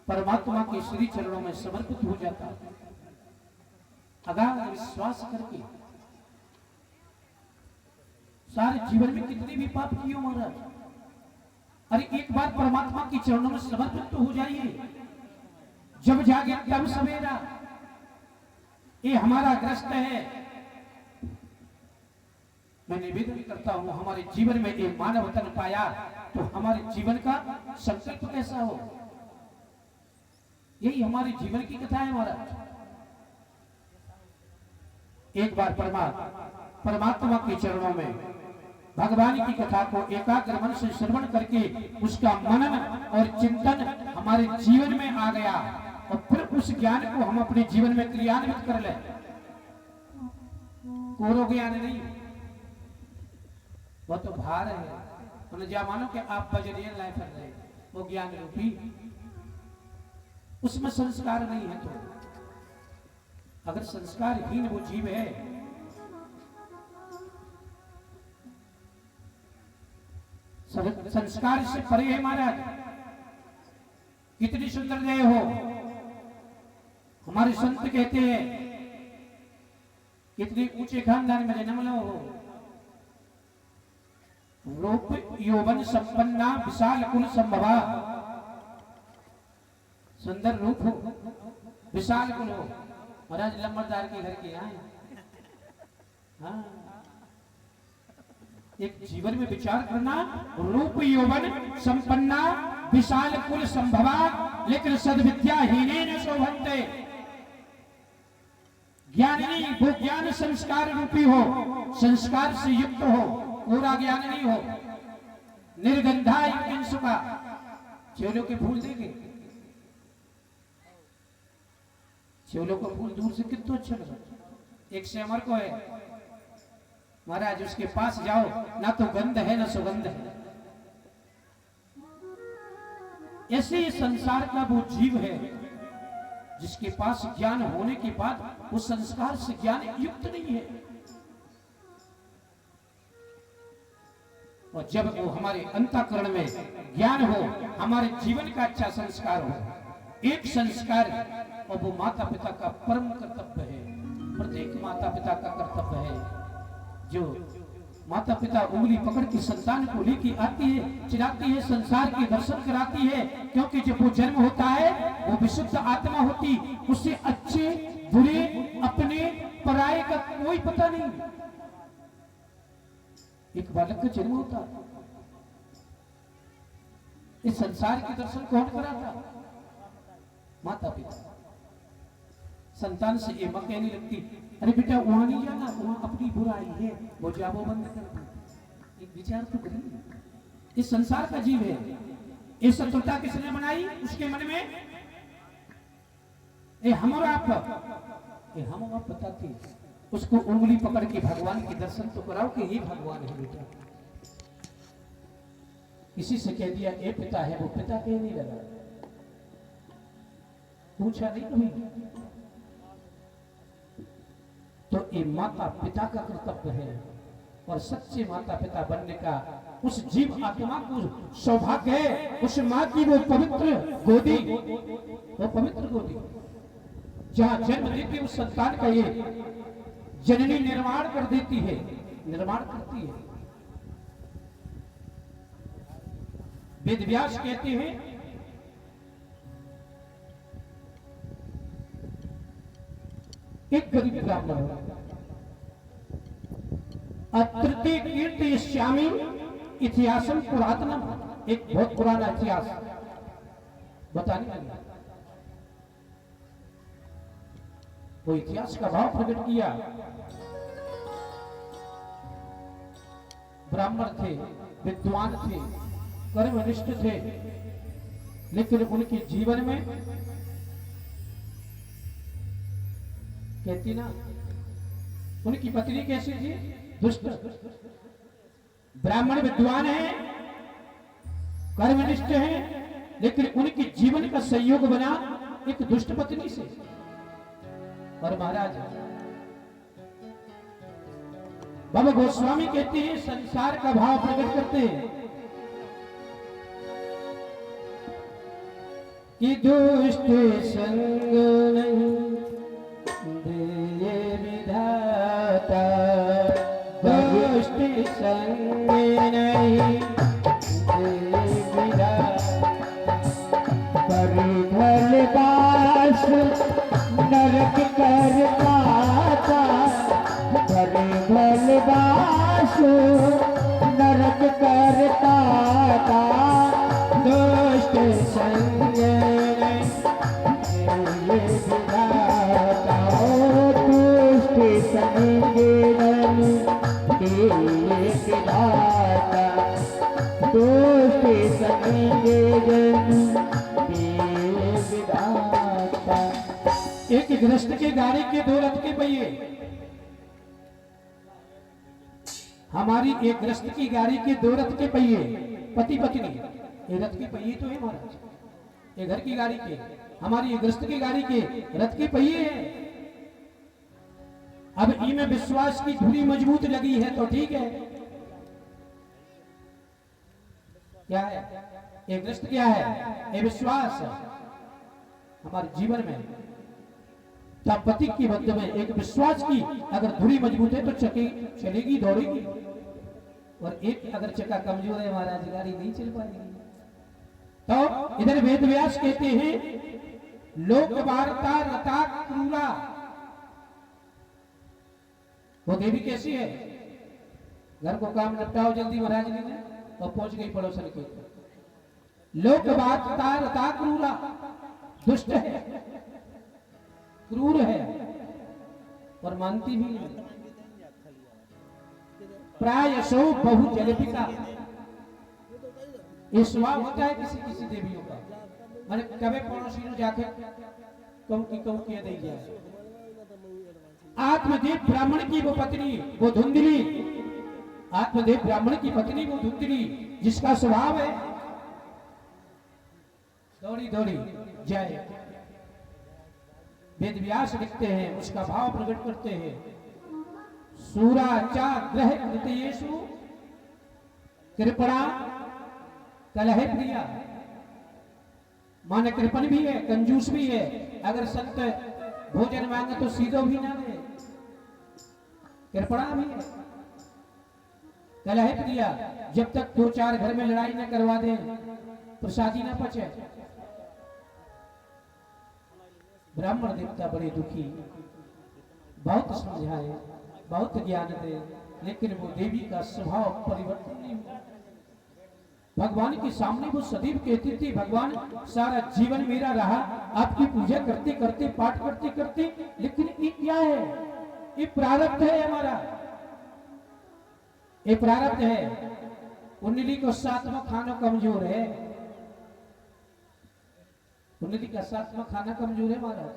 परमात्मा के श्री चरणों में समर्पित हो जाता है, अगाध विश्वास करके, सारे जीवन में कितने भी पाप किए हो महाराज, अरे एक बार परमात्मा के चरणों में समर्पित तो हो जाइए। जब जागे तब सवेरा, ये हमारा ग्रस्त है। मैं निवेदन करता हूं हमारे जीवन में एक मानव तन पाया तो हमारे जीवन का संकल्प कैसा हो, यही हमारे जीवन की कथा है महाराज। एक बार परमात्मा के चरणों में भगवान की कथा को एकाग्र मन से श्रवण करके उसका मनन और चिंतन हमारे जीवन में आ गया और फिर उस ज्ञान को हम अपने जीवन में क्रियान्वित कर ले। कोरो ज्ञान नहीं, वो तो भार है। जा मानो कि आप बजरियन लाए फिर रहे, वो ज्ञान रूपी, उसमें संस्कार नहीं है। तो अगर संस्कारहीन वो जीव है, संस्कार से परे है महाराज। कितनी सुंदर जय हो, हमारे संत कहते हैं कितने ऊंचे खानदान में जन्म लो हो, रूप यौवन संपन्ना विशाल कुल संभवा। सुंदर रूप हो, विशाल कुल हो, महाराज लंबरदार के घर के आए। हाँ, एक जीवन में विचार करना, रूप यौवन संपन्ना विशाल कुल संभवा, लेकिन सद्विद्याहीने न शोभन्ते। ज्ञानी वो ज्ञान संस्कार रूपी हो, संस्कार से युक्त हो, पूरा ज्ञान नहीं हो। निर्गंधा सुखा, चेलों के फूल देंगे, चेलों का फूल दूर से कितना अच्छा लगा। एक सेमर को है महाराज, उसके पास जाओ ना तो गंध है ना सुगंध है। ऐसे ही संसार का वो जीव है जिसके पास ज्ञान होने के बाद वो संस्कार से ज्ञान युक्त नहीं है। और जब वो हमारे अंतःकरण में ज्ञान हो, हमारे जीवन का अच्छा संस्कार हो, एक संस्कार, और वो माता पिता का परम कर्तव्य है। प्रत्येक माता पिता का कर्तव्य है। जो माता पिता उंगली पकड़ के संतान को लेके आती है, चिराती है, संसार के दर्शन कराती है, क्योंकि जब वो जन्म होता है वो विशुद्ध आत्मा होती, उससे अच्छे बुरे अपने पराये का कोई पता नहीं। एक बालक का जन्म होता, इस संसार के दर्शन कौन कराता? माता पिता। संतान से ये माँ कहने लगती, अरे बेटा वहां नहीं जाना, वहां अपनी बुराई है, वो जाबो बंद कर दो। एक विचार तो करिए, इस संसार का जीव है, ये शत्रुता किसने बनाई उसके मन में? ये हम और आप, ये हम और आप बताते, उसको उंगली पकड़ के भगवान के दर्शन तो कराओ कि ये भगवान है बेटा। किसी से कह दिया ये पिता है, वो पिता कह नहीं लगा, पूछा नहीं कभी। तो ये माता पिता का कर्तव्य है, और सच्चे माता पिता बनने का उस जीव आत्मा को सौभाग्य है। उस माँ की वो पवित्र गोदी, वो पवित्र गोदी जहां जन्म देती उस संतान का ये जननी निर्माण कर देती है, निर्माण करती है। वेद व्यास कहते हैं, एक गरीब ब्राह्मण तृतीय कीर्ति श्यामी इतिहासम पुरातनम, एक बहुत पुराना इतिहास बताने लगा। वो इतिहास का भाव प्रकट किया। ब्राह्मण थे, विद्वान थे, कर्मनिष्ठ थे, लेकिन उनके जीवन में कहती ना, उनकी पत्नी कैसी थी? दुष्ट। ब्राह्मण विद्वान है, कर्मनिष्ठ है, लेकिन उनके जीवन का संयोग बना एक दुष्ट पत्नी से। और महाराज बाबा गोस्वामी कहते हैं, संसार का भाव प्रकट करते हैं कि दुष्ट संग नहीं दे विधाता, दुष्ट संग नहीं दे विधाता, परिधल दास नरक कर पाता, परिधल दास नरक कर पाता, दुष्ट संग ये विधाता, दुष्ट संग ये विधाता, दुष्ट संग ये विधाता। एक गृहस्थ के गाड़ी के दो रथ के पहिए, हमारी एक गृहस्थ की गाड़ी के दो रथ के पहिए, पति पत्नी, ये रथ के पहिए तो है महाराज, ये घर की गाड़ी के, हमारी गृहस्थ की गाड़ी के रथ के पहिए हैं। अब इनमें विश्वास की धुरी मजबूत लगी है तो ठीक है। क्या है ये गृहस्थ? क्या है ये? विश्वास है हमारे जीवन में। पति की मध्य में एक विश्वास की अगर धुरी मजबूत है तो चलेगी, दौड़ेगी, और एक अगर चक्का कमजोर है महाराज, गाड़ी नहीं चल पाएगी। तो इधर वेद व्यास कहते हैं, लोक वार्ता रता क्रूरा, वो देवी कैसी है? घर को काम निपटाओ जल्दी महाराज ने, और पहुंच गई पड़ोसन के। लोक वार्ता रता क्रूरा, दुष्ट है, क्रूर है, और मानती भी नहीं। प्रायशो बहु जगपिता, ये स्वभाव होता है किसी किसी देवियों का, मैंने कभी पड़ोसी ने जाके कहूं किया दे जाए। आत्मदेव ब्राह्मण की वो पत्नी, वो धुंधली, आत्मदेव ब्राह्मण की पत्नी वो धुंधली, जिसका स्वभाव है दौड़ी दौड़ी जाए। वेद व्यास लिखते हैं, उसका भाव प्रकट करते हैं, सूरा चा ग्रह कृतयेषु कृपणा कलह प्रिया, माने कृपण भी है, कंजूस भी है, अगर संत भोजन मांगे तो सीधो भी ना दे, कृपणा भी है, कलह प्रिया, जब तक दो चार घर में लड़ाई न करवा दे प्रसादी ना पचे। ब्राह्मण देवता बड़े दुखी, बहुत समझाए, बहुत ज्ञान दे, लेकिन वो देवी का स्वभाव परिवर्तन नहीं हुआ। भगवान के सामने वो सदैव कहती थी, भगवान सारा जीवन मेरा रहा आपकी पूजा करते करते, पाठ करते करते, लेकिन ये क्या है? ये प्रारब्ध है हमारा, ये प्रारब्ध है। कुंडली को 7वां खाना कमजोर है, कुंडली का 7वां खाना कमजोर है महाराज।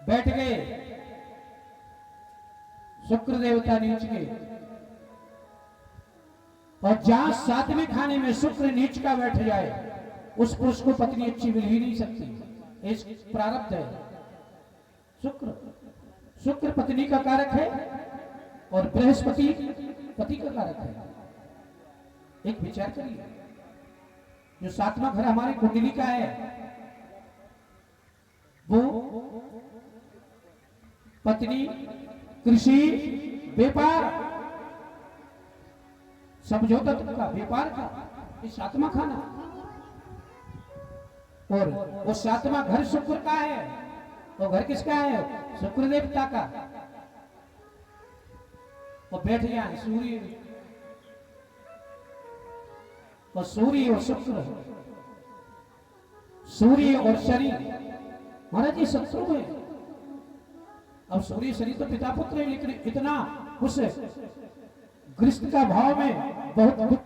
बैठ गए शुक्र देवता नीच के, और जहां 7वें खाने में शुक्र नीच का बैठ जाए, उस पुरुष को पत्नी अच्छी मिल ही नहीं सकती। इस प्रारब्ध है। शुक्र पत्नी का कारक है और बृहस्पति पति का कारक है। एक विचार करिए, जो 7वां घर हमारी कुंडली का है, वो पत्नी, कृषि, व्यापार, समझौता का, व्यापार का, ये 7वां खाना। और वो 7वां घर शुक्र का है, वो घर किसका है? शुक्र देवता का। और बैठ गया है सूर्य, और सूर्य और शुक्र, सूर्य और शनि महाराज ये शत्रु है। अब सूर्य शनि तो पिता पुत्र है, लेकिन इतना उस गृहस्थ का भाव में बहुत